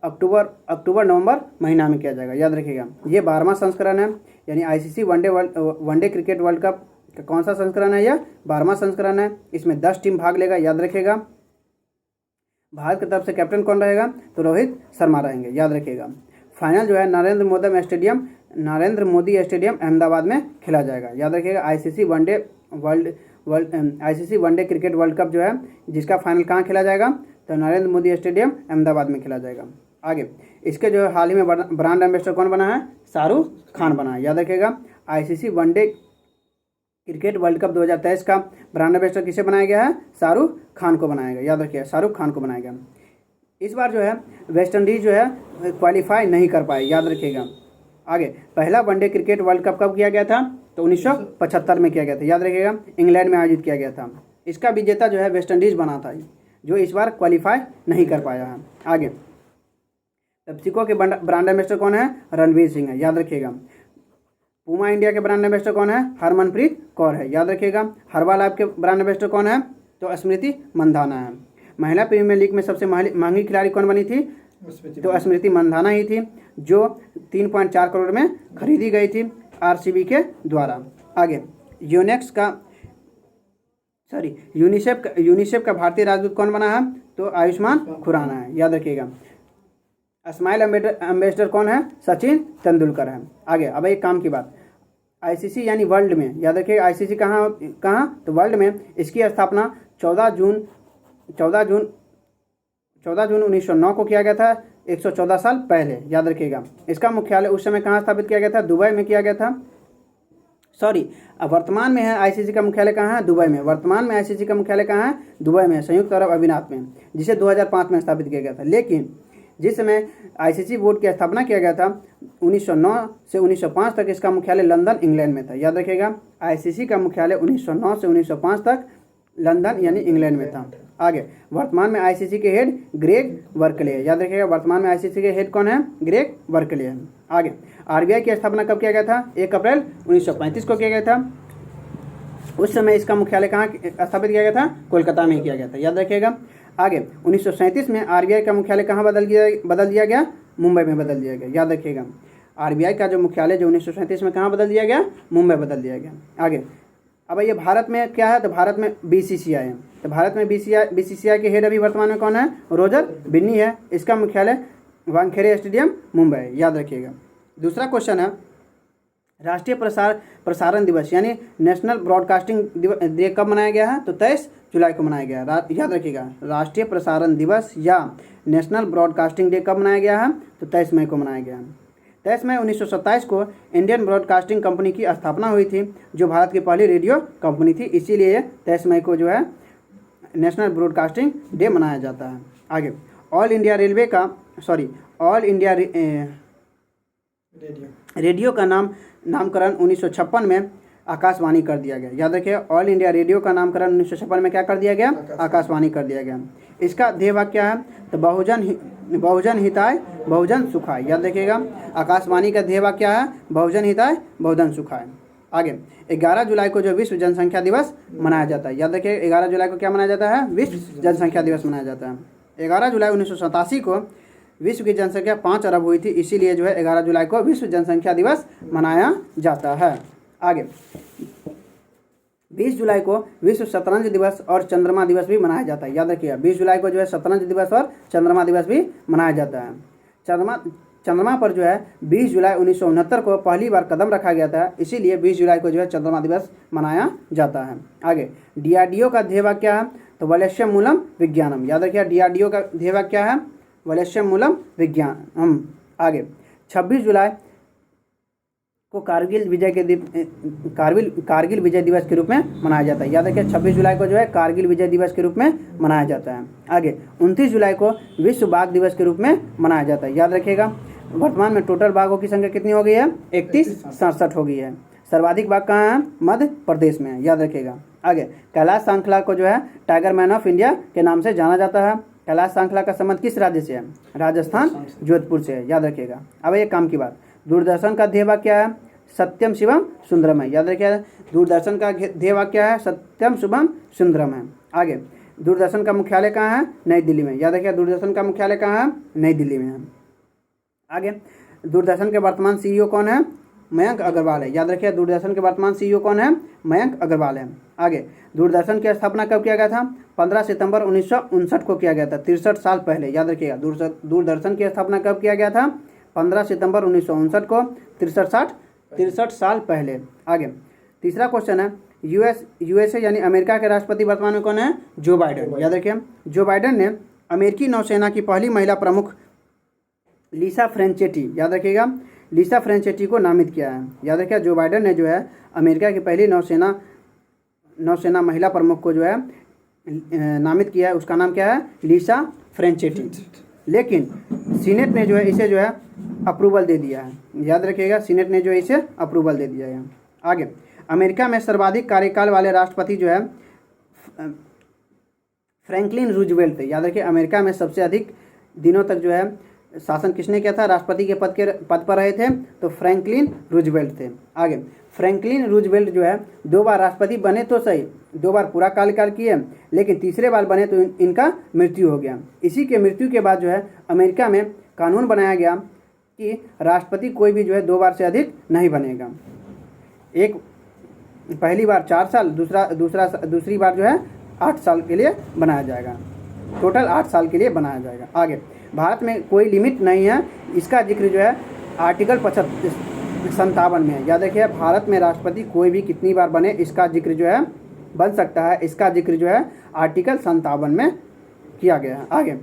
अक्टूबर नवंबर महीना में किया जाएगा। याद रखिएगा ये 12वां संस्करण है, यानी ICC one day cricket world cup का कौन सा संस्करण है? यह 12वां संस्करण है। इसमें 10 टीम भाग लेगा। याद रखिएगा भारत की तरफ से कैप्टन कौन रहेगा? तो रोहित शर्मा रहेंगे। याद रखिएगा फाइनल जो है नरेंद्र मोदी स्टेडियम अहमदाबाद में खेला जाएगा। याद रखिएगा ICC one day cricket world cup जो है जिसका फाइनल कहाँ खेला जाएगा? तो नरेंद्र मोदी स्टेडियम अहमदाबाद में खेला जाएगा। आगे इसके जो है हाल ही में ब्रांड एम्बेसडर कौन बना है? शाहरुख खान बना है। याद रखिएगा ICC one day cricket world cup 2023 का ब्रांड एम्बेसडर किसे बनाया गया है? शाहरुख खान को बनाया गया। याद रखिएगा शाहरुख खान को बनाया गया। इस बार जो है वेस्ट इंडीज जो है क्वालिफाई नहीं कर पाए। याद रखिएगा आगे पहला वनडे क्रिकेट वर्ल्ड कप कब किया गया था? तो 1975 में किया गया था। याद रखिएगा इंग्लैंड में आयोजित किया गया था। इसका विजेता जो है वेस्ट इंडीज बना था जो इस बार क्वालिफाई नहीं कर पाया है। आगे पेप्सिको के ब्रांड एम्बेसडर कौन है? रणवीर सिंह है। याद रखिएगा पूमा इंडिया के ब्रांड एम्बेसडर कौन है? हरमनप्रीत कौर है। याद रखिएगा हर्बालैब के ब्रांड एम्बेसडर कौन है? तो स्मृति मंधाना है। महिला प्रीमियर लीग में सबसे महंगी खिलाड़ी कौन बनी थी? तो स्मृति मंधाना ही थी जो 3.4 करोड़ में खरीदी गई थी आरसीबी के द्वारा। आगे यूनिसेफ का भारतीय राजदूत कौन बना है? तो आयुष्मान खुराना है। याद रखिएगा स्माइल एम्बेसडर कौन है? सचिन तेंदुलकर है। आगे अब एक काम की बात, आईसीसी यानी वर्ल्ड में, याद रखिए आईसीसी कहाँ? तो वर्ल्ड में इसकी स्थापना 14 जून 1909 को किया गया था, 114 साल पहले। याद रखिएगा इसका मुख्यालय उस समय कहाँ स्थापित किया गया था? दुबई में किया गया था। वर्तमान में है आईसीसी का मुख्यालय कहाँ है? दुबई में। वर्तमान में आईसीसी का मुख्यालय कहाँ है? दुबई में, संयुक्त अरब अमीरात में, जिसे 2005 में स्थापित किया गया था। लेकिन जिस समय आईसीसी बोर्ड की स्थापना किया गया था 1909 से 1905 तक इसका मुख्यालय लंदन इंग्लैंड में था। याद रखिएगा आईसीसी का मुख्यालय 1909 से 1905 तक लंदन यानी इंग्लैंड में था। आगे वर्तमान में आईसीसी के हेड ग्रेग वर्कले है। याद रखिएगा वर्तमान में आईसीसी के हेड कौन है? ग्रेग वर्कले है। आगे आरबीआई की स्थापना कब किया गया था? 1 अप्रैल 1935 को किया गया था। उस समय इसका मुख्यालय कहाँ स्थापित किया गया था? कोलकाता में किया गया था। याद रखिएगा आगे 1937 में आरबीआई का मुख्यालय कहाँ बदल दिया गया? मुंबई में बदल दिया गया। याद रखिएगा आरबीआई का जो मुख्यालय जो 1937 में कहाँ बदल दिया गया? मुंबई बदल दिया गया। आगे अब ये भारत में क्या है? तो भारत में बीसीसीआई है। तो भारत में बीसीसीआई के हेड अभी वर्तमान में कौन है? रोजर बिन्नी है। इसका मुख्यालय वानखेड़े स्टेडियम मुंबई है। याद रखिएगा। दूसरा क्वेश्चन है राष्ट्रीय प्रसारण दिवस यानी नेशनल ब्रॉडकास्टिंग डे कब मनाया गया है? तो 23 जुलाई को मनाया गया है। याद रखिएगा राष्ट्रीय प्रसारण दिवस या नेशनल ब्रॉडकास्टिंग डे कब मनाया गया है? तो 23 मई को मनाया गया है। 23 मई 1927 को इंडियन ब्रॉडकास्टिंग कंपनी की स्थापना हुई थी जो भारत की पहली रेडियो कंपनी थी। इसीलिए 23 मई को जो है नेशनल ब्रॉडकास्टिंग डे मनाया जाता है। आगे ऑल इंडिया रेडियो का नामकरण 1956 में आकाशवाणी कर दिया गया। याद रखिए ऑल इंडिया रेडियो का नामकरण 1956 में क्या कर दिया गया? आकाशवाणी कर दिया गया। इसका ध्येय वाक्य क्या है? तो बहुजन हिताय बहुजन सुखाय। याद रखिएगा आकाशवाणी का ध्येय वाक्य क्या है? बहुजन हिताय बहुजन सुखाय। आगे 11 जुलाई को जो विश्व जनसंख्या दिवस मनाया जाता है। याद रखिए 11 जुलाई को क्या मनाया जाता है? विश्व जनसंख्या दिवस मनाया जाता है। 11 जुलाई 1987 को विश्व की जनसंख्या 5 अरब हुई थी, इसीलिए जो है 11 जुलाई को विश्व जनसंख्या दिवस मनाया जाता है। आगे 20 जुलाई को विश्व शतरंज दिवस और चंद्रमा दिवस भी मनाया जाता है। याद रखिएगा 20 जुलाई को जो है शतरंज दिवस और चंद्रमा दिवस भी मनाया जाता है। चंद्रमा पर जो है 20 जुलाई 1969 को पहली बार कदम रखा गया था, इसीलिए 20 जुलाई को जो है चंद्रमा दिवस मनाया जाता है। आगे डीआरडीओ का ध्येय वाक्य क्या है? तो वलयस्यम मूलम विज्ञानम। याद रखिए डीआरडीओ का ध्येय वाक्य क्या है? वलयस्यम मूलम विज्ञानम। आगे 26 जुलाई को कारगिल विजय दिवस के रूप में मनाया जाता है। याद रखिए 26 जुलाई को जो है कारगिल विजय दिवस के रूप में मनाया जाता है। आगे 29 जुलाई को विश्व बाघ दिवस के रूप में मनाया जाता है। याद रखिएगा वर्तमान में टोटल बाघों की संख्या कितनी हो गई है? 3167 हो गई है। सर्वाधिक बाघ कहाँ है? मध्य प्रदेश में है, याद रखिएगा। आगे, कैलाश सांखला को जो है टाइगर मैन ऑफ इंडिया के नाम से जाना जाता है। कैलाश सांखला का संबंध किस राज्य से है? राजस्थान, जोधपुर से है, याद रखिएगा। अब ये काम की बात, दूरदर्शन का ध्येय वाक्य क्या है? सत्यम शिवम सुंदरम है, याद रखिएगा। दूरदर्शन का ध्येय वाक्य क्या है? सत्यम शुभम सुंदरम है। आगे, दूरदर्शन का मुख्यालय कहाँ है? नई दिल्ली में, याद रखिएगा। दूरदर्शन का मुख्यालय कहाँ है? नई दिल्ली में है। आगे, दूरदर्शन के वर्तमान सीईओ कौन है? मयंक अग्रवाल है, याद रखिए। दूरदर्शन के वर्तमान सीईओ कौन है? मयंक अग्रवाल है। आगे, दूरदर्शन की स्थापना कब किया गया था? 15 सितंबर 1959 को किया गया था, 63 साल पहले, याद रखिएगा। दूरदर्शन की स्थापना कब किया गया था? 15 सितंबर 1959 को, 63 साल पहले। आगे, तीसरा क्वेश्चन है, यूएसए यानी अमेरिका के राष्ट्रपति वर्तमान में कौन है? जो बाइडेन, याद रखिए। जो बाइडेन ने अमेरिकी नौसेना की पहली महिला प्रमुख लिसा फ्रेंचेटी, याद रखिएगा, लिसा फ्रेंचेटी को नामित किया है, याद रखिए। जो बाइडेन ने जो है अमेरिका की पहली नौसेना महिला प्रमुख को जो है नामित किया है, उसका नाम क्या है? लिसा फ्रेंचेटी। लेकिन सीनेट ने जो है इसे जो है अप्रूवल दे दिया है, याद रखिएगा। सीनेट ने जो है इसे अप्रूवल दे दिया है। आगे, अमेरिका में सर्वाधिक कार्यकाल वाले राष्ट्रपति जो है फ्रैंकलिन रूजवेल्ट थे, याद रखिए। अमेरिका में सबसे अधिक दिनों तक जो है शासन किसने किया था? राष्ट्रपति के पद पर रहे थे, तो फ्रैंकलिन रूजवेल्ट थे। आगे, फ्रैंकलिन रूजवेल्ट जो है 2 बार राष्ट्रपति बने तो सही, 2 बार पूरा कार्यकाल किए, लेकिन तीसरे बार बने तो इनका मृत्यु हो गया। इसी के मृत्यु के बाद जो है अमेरिका में कानून बनाया गया कि राष्ट्रपति कोई भी जो है 2 बार से अधिक नहीं बनेगा। एक पहली बार 4 साल, दूसरी बार जो है 8 साल के लिए बनाया जाएगा, टोटल 8 साल के लिए बनाया जाएगा। आगे, भारत में कोई लिमिट नहीं है, इसका जिक्र जो है आर्टिकल 57 में है, याद रखिए। भारत में राष्ट्रपति कोई भी कितनी बार बने इसका जिक्र जो है बन सकता है, इसका जिक्र जो है आर्टिकल 57 में किया गया है। आगे,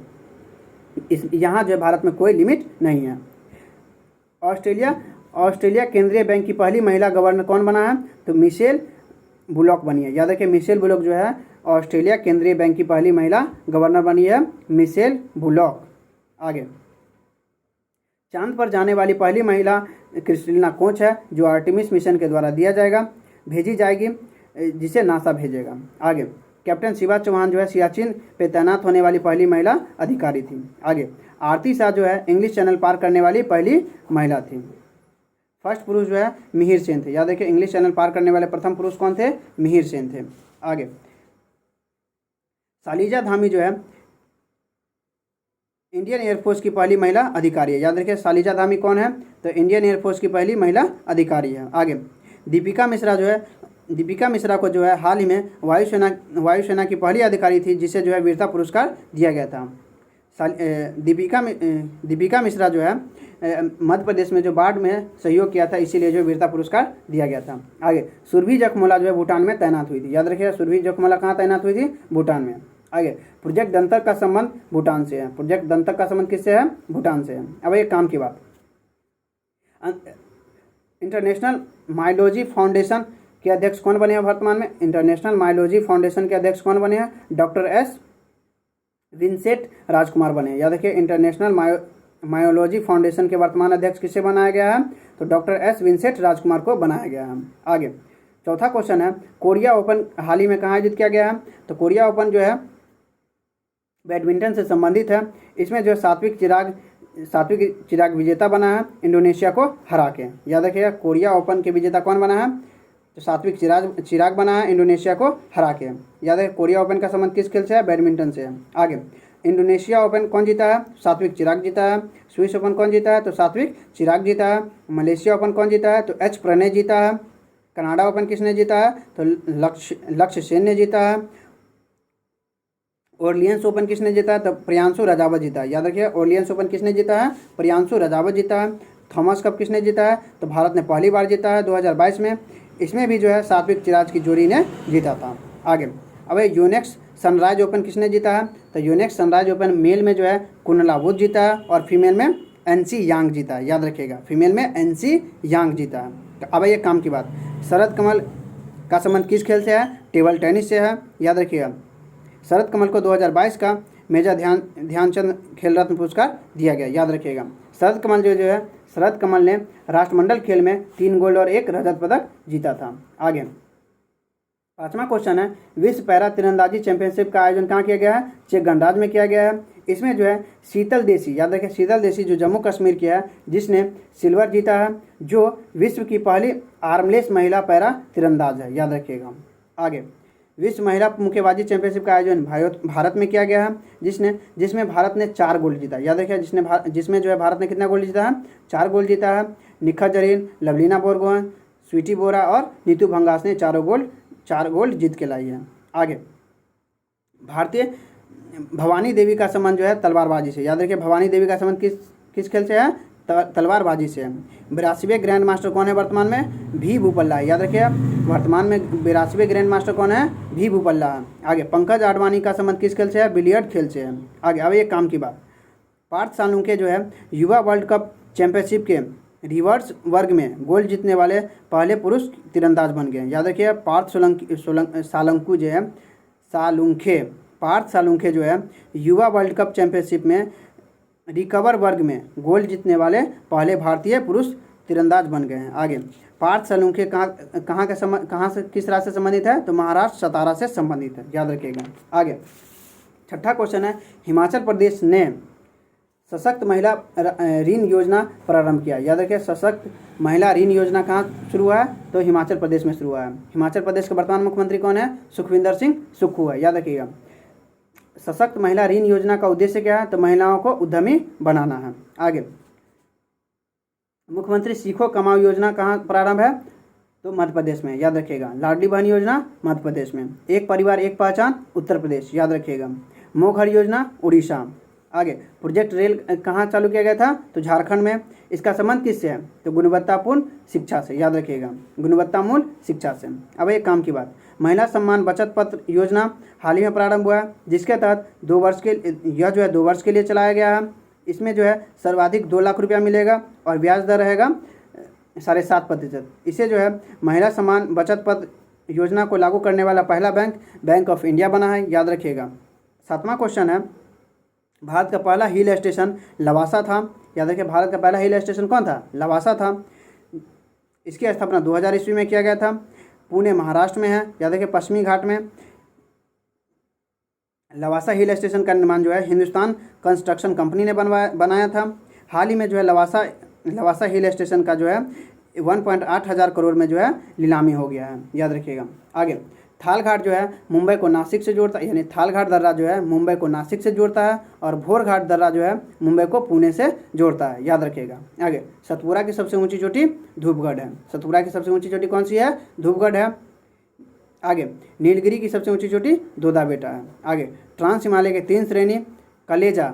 यहाँ जो है भारत में कोई लिमिट नहीं है। ऑस्ट्रेलिया केंद्रीय बैंक की पहली महिला गवर्नर कौन बना है? तो मिशेल बुलॉक बनी है, याद रखिए। मिशेल बुलॉक जो है ऑस्ट्रेलिया केंद्रीय बैंक की पहली महिला गवर्नर बनी है, मिशेल बुलॉक। आगे, चांद पर जाने वाली पहली महिला क्रिस्टलिना कोच है, जो आर्टेमिस मिशन के द्वारा भेजी जाएगी, जिसे नासा भेजेगा। आगे, कैप्टन शिवा चौहान जो है सियाचिन पे तैनात होने वाली पहली महिला अधिकारी थी। आगे, आरती शाह जो है इंग्लिश चैनल पार करने वाली पहली महिला थी। फर्स्ट पुरुष जो है मिहिर सेन थे, याद रखिए। इंग्लिश चैनल पार करने वाले प्रथम पुरुष कौन थे? मिहिर सेन थे। आगे, शालिजा धामी जो है इंडियन एयरफोर्स की पहली महिला अधिकारी है, याद रखिए। शालिजा धामी कौन है? तो इंडियन एयरफोर्स की पहली महिला अधिकारी है। आगे, दीपिका मिश्रा को जो है हाल ही में वायुसेना की पहली अधिकारी थी, जिसे जो है वीरता पुरस्कार दिया गया था। दीपिका मिश्रा जो है मध्य प्रदेश में जो बाढ़ में सहयोग किया था, इसीलिए जो वीरता पुरस्कार दिया गया था। आगे, सुरभि जखमोला जो है भूटान में तैनात हुई थी, याद रखिए। सुरभि जखमोला कहाँ तैनात हुई थी? भूटान में। आगे, प्रोजेक्ट दंतक का संबंध भूटान से है। प्रोजेक्ट दंतक का संबंध किससे है? भूटान से है। अब एक काम की बात, इंटरनेशनल माइलोजी फाउंडेशन के अध्यक्ष कौन बने हैं वर्तमान में? इंटरनेशनल माइलोजी फाउंडेशन के अध्यक्ष कौन बने हैं? डॉक्टर एस विंसेंट राजकुमार बने, याद रखिए। इंटरनेशनल मायोलॉजी फाउंडेशन के वर्तमान अध्यक्ष किसे बनाया गया है? तो डॉक्टर एस विंसेंट राजकुमार को बनाया गया है। आगे, चौथा क्वेश्चन है, कोरिया ओपन हाल ही में कहाँ आयोजित किया गया है? तो कोरिया ओपन जो है बैडमिंटन से संबंधित है। इसमें जो सात्विक चिराग विजेता बना है, इंडोनेशिया को हरा के, याद रखिएगा। कोरिया ओपन के विजेता कौन बना है? तो सात्विक चिराग बना है, इंडोनेशिया को हरा के, याद है। कोरिया ओपन का संबंध किस खेल से है? बैडमिंटन से है। आगे, इंडोनेशिया ओपन कौन जीता है? सात्विक चिराग जीता है। स्विस ओपन कौन जीता है? तो सात्विक चिराग जीता है। मलेशिया ओपन कौन जीता है? तो एच प्रणय जीता है। कनाडा ओपन किसने जीता है? तो लक्ष्य सेन ने जीता है। ओरलियंस ओपन किसने जीता है? तो प्रियांशु रजावत जीता है, याद रखिए। ओरलियंस ओपन किसने जीता है? प्रियांशु रजावत जीता है। थॉमस कप किसने जीता है? तो भारत ने पहली बार जीता है 2022 में। इसमें भी जो है सात्विक चिराग की जोड़ी ने जीता था। आगे, अब यूनेक्स सनराइज ओपन किसने जीता है? तो यूनेक्स सनराइज ओपन मेल में जो है कुनला वुड जीता है, और फीमेल में एनसी यांग जीता है, याद रखिएगा। फीमेल में एनसी यांग जीता है। तो अब ये काम की बात, शरद कमल का संबंध किस खेल से है? टेबल टेनिस से है, याद रखिएगा। शरद कमल को 2022 का मेजर ध्यानचंद खेल रत्न पुरस्कार दिया गया, याद रखिएगा। शरद कमल जो है शरद कमल ने राष्ट्रमंडल खेल में 3 गोल्ड और 1 रजत पदक जीता था। आगे 5वां क्वेश्चन है, विश्व पैरा तीरंदाजी चैंपियनशिप का आयोजन कहाँ किया गया है? चेक गणराज्य में किया गया है। इसमें जो है शीतल देशी, याद रखें शीतल देशी जो जम्मू कश्मीर की है, जिसने सिल्वर जीता है, जो विश्व की पहली आर्मलेस महिला पैरा तीरंदाज है, याद रखिएगा। आगे विश्व महिला मुक्केबाजी चैंपियनशिप का आयोजन भारत में किया गया है, जिसमें भारत ने 4 गोल्ड जीता। याद रखिए जिसमें जो है भारत ने कितना गोल्ड जीता है? 4 गोल्ड जीता है। निखत जरीन, लवलीना बोरगोहेन, स्वीटी बोरा और नीतू भंगास ने 4 गोल्ड जीत के लाई है। आगे भारतीय भवानी देवी का संबंध जो है तलवारबाजी से। याद रखिए भवानी देवी का संबंध किस खेल से है? तलवारबाजी से। 82वें ग्रैंड मास्टर कौन है वर्तमान में? भी भूपल्ला है। याद रखिए वर्तमान में 82वें ग्रैंड मास्टर कौन है? भी भूपल्ला है। आगे पंकज आडवाणी का संबंध किस खेल से है? बिलियर्ड खेल से है। आगे अब एक काम की बात, पार्थ सालुंखे जो है युवा वर्ल्ड कप चैंपियनशिप के रिवर्स वर्ग में गोल्ड जीतने वाले पहले पुरुष तीरंदाज बन गए। याद रखिए पार्थ सालुंखे जो है युवा वर्ल्ड कप चैंपियनशिप में रिकवर वर्ग में गोल्ड जीतने वाले पहले भारतीय पुरुष तीरंदाज बन गए हैं। आगे पार्थ सालुंखे कहाँ से किस राज्य से संबंधित है? तो महाराष्ट्र सतारा से संबंधित है, याद रखिएगा। आगे 6ठा क्वेश्चन है, हिमाचल प्रदेश ने सशक्त महिला ऋण योजना प्रारंभ किया। याद रखिए सशक्त महिला ऋण योजना कहाँ शुरू हुआ है? तो हिमाचल प्रदेश में शुरू हुआ है। हिमाचल प्रदेश के वर्तमान मुख्यमंत्री कौन है? सुखविंदर सिंह सुक्खू है, याद रखिएगा। सशक्त महिला ऋण योजना का उद्देश्य क्या है? तो महिलाओं को उद्यमी बनाना है। आगे मुख्यमंत्री सीखो कमाओ योजना कहाँ प्रारंभ है? तो मध्य प्रदेश में, याद रखिएगा। लाडली बहन योजना मध्य प्रदेश में। एक परिवार एक पहचान उत्तर प्रदेश, याद रखिएगा। मोघर योजना उड़ीसा। आगे प्रोजेक्ट रेल कहाँ चालू किया गया था? तो झारखंड में। इसका संबंध किससे है? तो गुणवत्तापूर्ण शिक्षा से, याद रखिएगा, गुणवत्तामूल शिक्षा से। अब एक काम की बात, महिला सम्मान बचत पत्र योजना हाल ही में प्रारंभ हुआ है, जिसके तहत 2 वर्ष के लिए चलाया गया है। इसमें जो है सर्वाधिक 2 लाख रुपया मिलेगा और ब्याज दर रहेगा 7.5%। इसे जो है महिला सम्मान बचत पत्र योजना को लागू करने वाला पहला बैंक ऑफ इंडिया बना है, याद रखिएगा। 7वां क्वेश्चन है, भारत का पहला हिल स्टेशन लवासा था। याद रखिए भारत का पहला हिल स्टेशन कौन था? लवासा था। इसकी स्थापना 2000 ईस्वी में किया गया था। पुणे महाराष्ट्र में है, याद रखिए पश्चिमी घाट में। लवासा हिल स्टेशन का निर्माण जो है हिंदुस्तान कंस्ट्रक्शन कंपनी ने बनाया था। हाल ही में जो है लवासा हिल स्टेशन का जो है 1.8 हज़ार करोड़ में जो है नीलामी हो गया है, याद रखिएगा। आगे थालघाट जो है मुंबई को नासिक से जोड़ता है, यानी थालघाट दर्रा जो है मुंबई को नासिक से जोड़ता है, और भोरघाट दर्रा जो है मुंबई को पुणे से जोड़ता है, याद रखिएगा। आगे सतपुरा की सबसे ऊंची चोटी धूपगढ़ है। सतपुरा की सबसे ऊंची चोटी कौन सी है? धूपगढ़ है। आगे नीलगिरी की सबसे ऊंची चोटी दोदा बेटा है। आगे ट्रांस हिमालय के 3 श्रेणी कलेजा,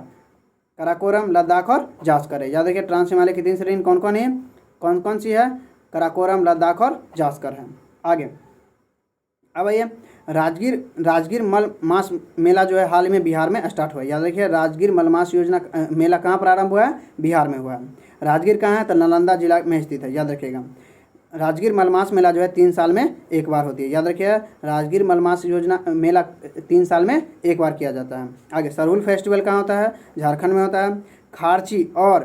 कराकोरम, लद्दाख और जास्कर है। याद रखिए ट्रांस हिमालय की 3 श्रेणी कौन कौन सी है? कराकोरम, लद्दाख और जास्कर है। आगे अब ये राजगीर मलमास मेला जो है हाल ही में बिहार में स्टार्ट हुआ है। याद रखिए राजगीर मलमास योजना मेला कहाँ प्रारंभ हुआ है? बिहार में हुआ है। राजगीर कहाँ है? तो नालंदा जिला में स्थित है, याद रखिएगा। राजगीर मलमास मेला जो है 3 साल में एक बार होती है, याद रखिए राजगीर मलमास योजना मेला 3 साल में एक बार किया जाता है। आगे सरहुल फेस्टिवल कहाँ होता है? झारखंड में होता है। खारची और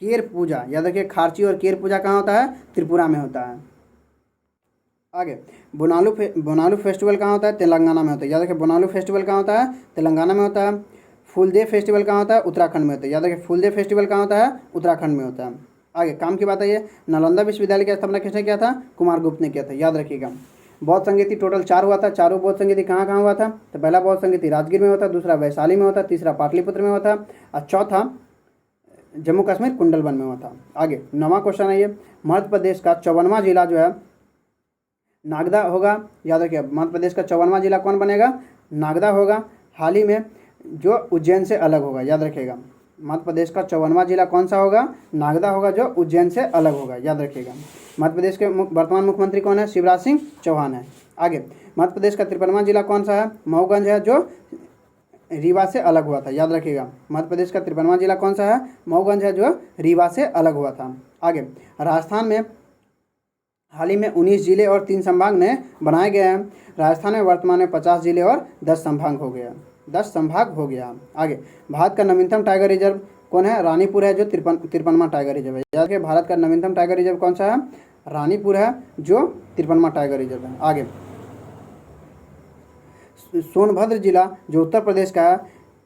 केर पूजा, याद रखिए खारची और केर पूजा कहाँ होता है? त्रिपुरा में होता है। आगे बोनालू फेस्टिवल कहाँ होता है? तेलंगाना में होता है, याद रखिए बोनालू फेस्टिवल कहाँ होता है? तेलंगाना में होता है। फूलदेव फेस्टिवल कहाँ होता है? उत्तराखंड में होता है, याद रखिए फूलदेव फेस्टिवल कहाँ होता है? उत्तराखंड में होता है। आगे काम की बात है, नालंदा विश्वविद्यालय की स्थापना किसने किया था? कुमार गुप्त ने किया था, याद रखिएगा। बौद्ध संगीति टोटल 4 हुआ था। चारों बौद्ध संगीति कहाँ हुआ था? तो पहला बौद्ध संगीति राजगीर में होता, दूसरा वैशाली में होता, तीसरा पाटलिपुत्र में होता और चौथा जम्मू कश्मीर कुंडलवन में हुआ था। आगे 9वां क्वेश्चन है, ये मध्य प्रदेश का 54वां जिला जो है नागदा होगा। याद रखिए मध्य प्रदेश का 54वां जिला कौन बनेगा? नागदा होगा। हाल ही में जो उज्जैन से अलग होगा, याद रखिएगा मध्य प्रदेश का 54वां जिला कौन सा होगा? नागदा होगा, जो उज्जैन से अलग होगा, याद रखिएगा। मध्य प्रदेश के वर्तमान मुख्यमंत्री कौन है? शिवराज सिंह चौहान है। आगे मध्य प्रदेश का 53वां जिला कौन सा है? मऊगंज है, जो रीवा से अलग हुआ था, याद रखिएगा। मध्य प्रदेश का 53वां जिला कौन सा है? मऊगंज है, जो रीवा से अलग हुआ था। आगे राजस्थान में हाल ही में 19 जिले और 3 संभाग ने बनाए गए हैं। राजस्थान में वर्तमान में 50 जिले और 10 संभाग हो गया। आगे भारत का नवीनतम टाइगर रिजर्व कौन है? रानीपुर है जो 53वां टाइगर रिजर्व है। याद रखिए भारत का नवीनतम टाइगर रिजर्व कौन सा है? रानीपुर है जो 53वां टाइगर रिजर्व है। आगे, सोनभद्र जिला जो उत्तर प्रदेश का है,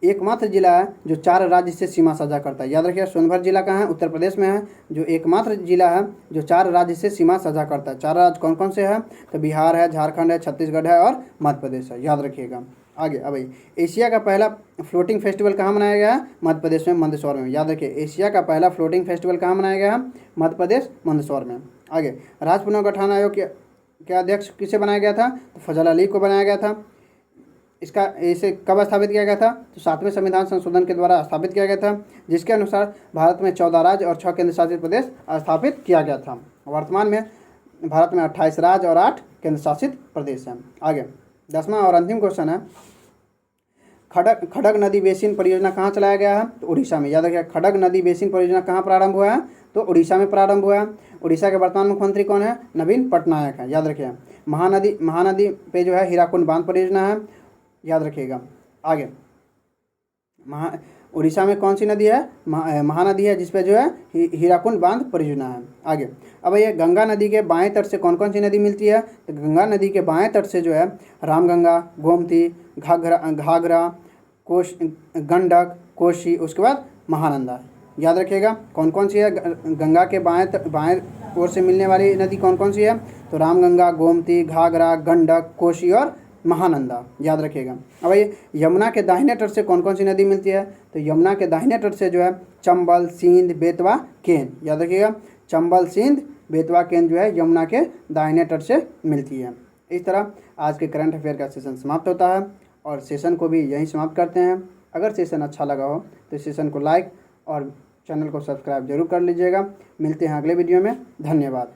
एकमात्र जिला है जो 4 राज्य से सीमा साझा करता है। याद रखिए सोनभद्र जिला कहाँ है? उत्तर प्रदेश में है, जो एकमात्र जिला है जो 4 राज्य से सीमा साझा करता है। 4 राज्य कौन कौन से हैं? तो बिहार है, झारखंड है, छत्तीसगढ़ है और मध्य प्रदेश है। याद रखिएगा। आगे, अब एशिया का पहला फ्लोटिंग फेस्टिवल कहाँ मनाया गया है? मध्य प्रदेश में, मंदसौर में। याद रखिए एशिया का पहला फ्लोटिंग फेस्टिवल कहाँ मनाया गया है? मध्य प्रदेश, मंदसौर में। आगे, राज्य पुनर्गठन आयोग के अध्यक्ष किसे बनाया गया था? तो फजल अली को बनाया गया था। इसे कब स्थापित किया गया था? तो 7वें संविधान संशोधन के द्वारा स्थापित किया गया था, जिसके अनुसार भारत में 14 राज्य और 6 केंद्र शासित प्रदेश स्थापित किया गया था। वर्तमान में भारत में 28 राज्य और 8 केंद्र शासित प्रदेश हैं। आगे, 10वां और अंतिम क्वेश्चन है, खड़ग नदी बेसिन परियोजना कहाँ चलाया गया है? तो उड़ीसा में। याद रखिए खड़ग नदी बेसिन परियोजना कहाँ प्रारंभ हुआ है? तो उड़ीसा में प्रारंभ हुआ है। उड़ीसा के वर्तमान मुख्यमंत्री कौन है? नवीन पटनायक है। याद रखिए महानदी पे जो है हीराकुंड बांध परियोजना है। याद रखिएगा। आगे, उड़ीसा में कौन सी नदी है? महानदी है, जिसपे जो है हीराकुंड बांध परियोजना है। आगे, अब ये गंगा नदी के बाएं तट से कौन कौन सी नदी मिलती है? तो गंगा नदी के बाएं तट से जो है रामगंगा, गोमती, घाघरा, गंडक, कोसी, उसके बाद महानंदा। याद रखिएगा कौन कौन सी है गंगा के बाएं ओर से मिलने वाली नदी कौन कौन सी है? तो रामगंगा, गोमती, घाघरा, गंडक, कोसी और महानंदा। याद रखिएगा। अब ये यमुना के दाहिने तट से कौन कौन सी नदी मिलती है? तो यमुना के दाहिने तट से जो है चंबल, सिंध, बेतवा, केन। याद रखिएगा चंबल, सिंध, बेतवा, केन जो है यमुना के दाहिने तट से मिलती है। इस तरह आज के करंट अफेयर का सेशन समाप्त होता है और सेशन को भी यहीं समाप्त करते हैं। अगर सेशन अच्छा लगा हो तो सेशन को लाइक और चैनल को सब्सक्राइब जरूर कर लीजिएगा। मिलते हैं अगले वीडियो में। धन्यवाद।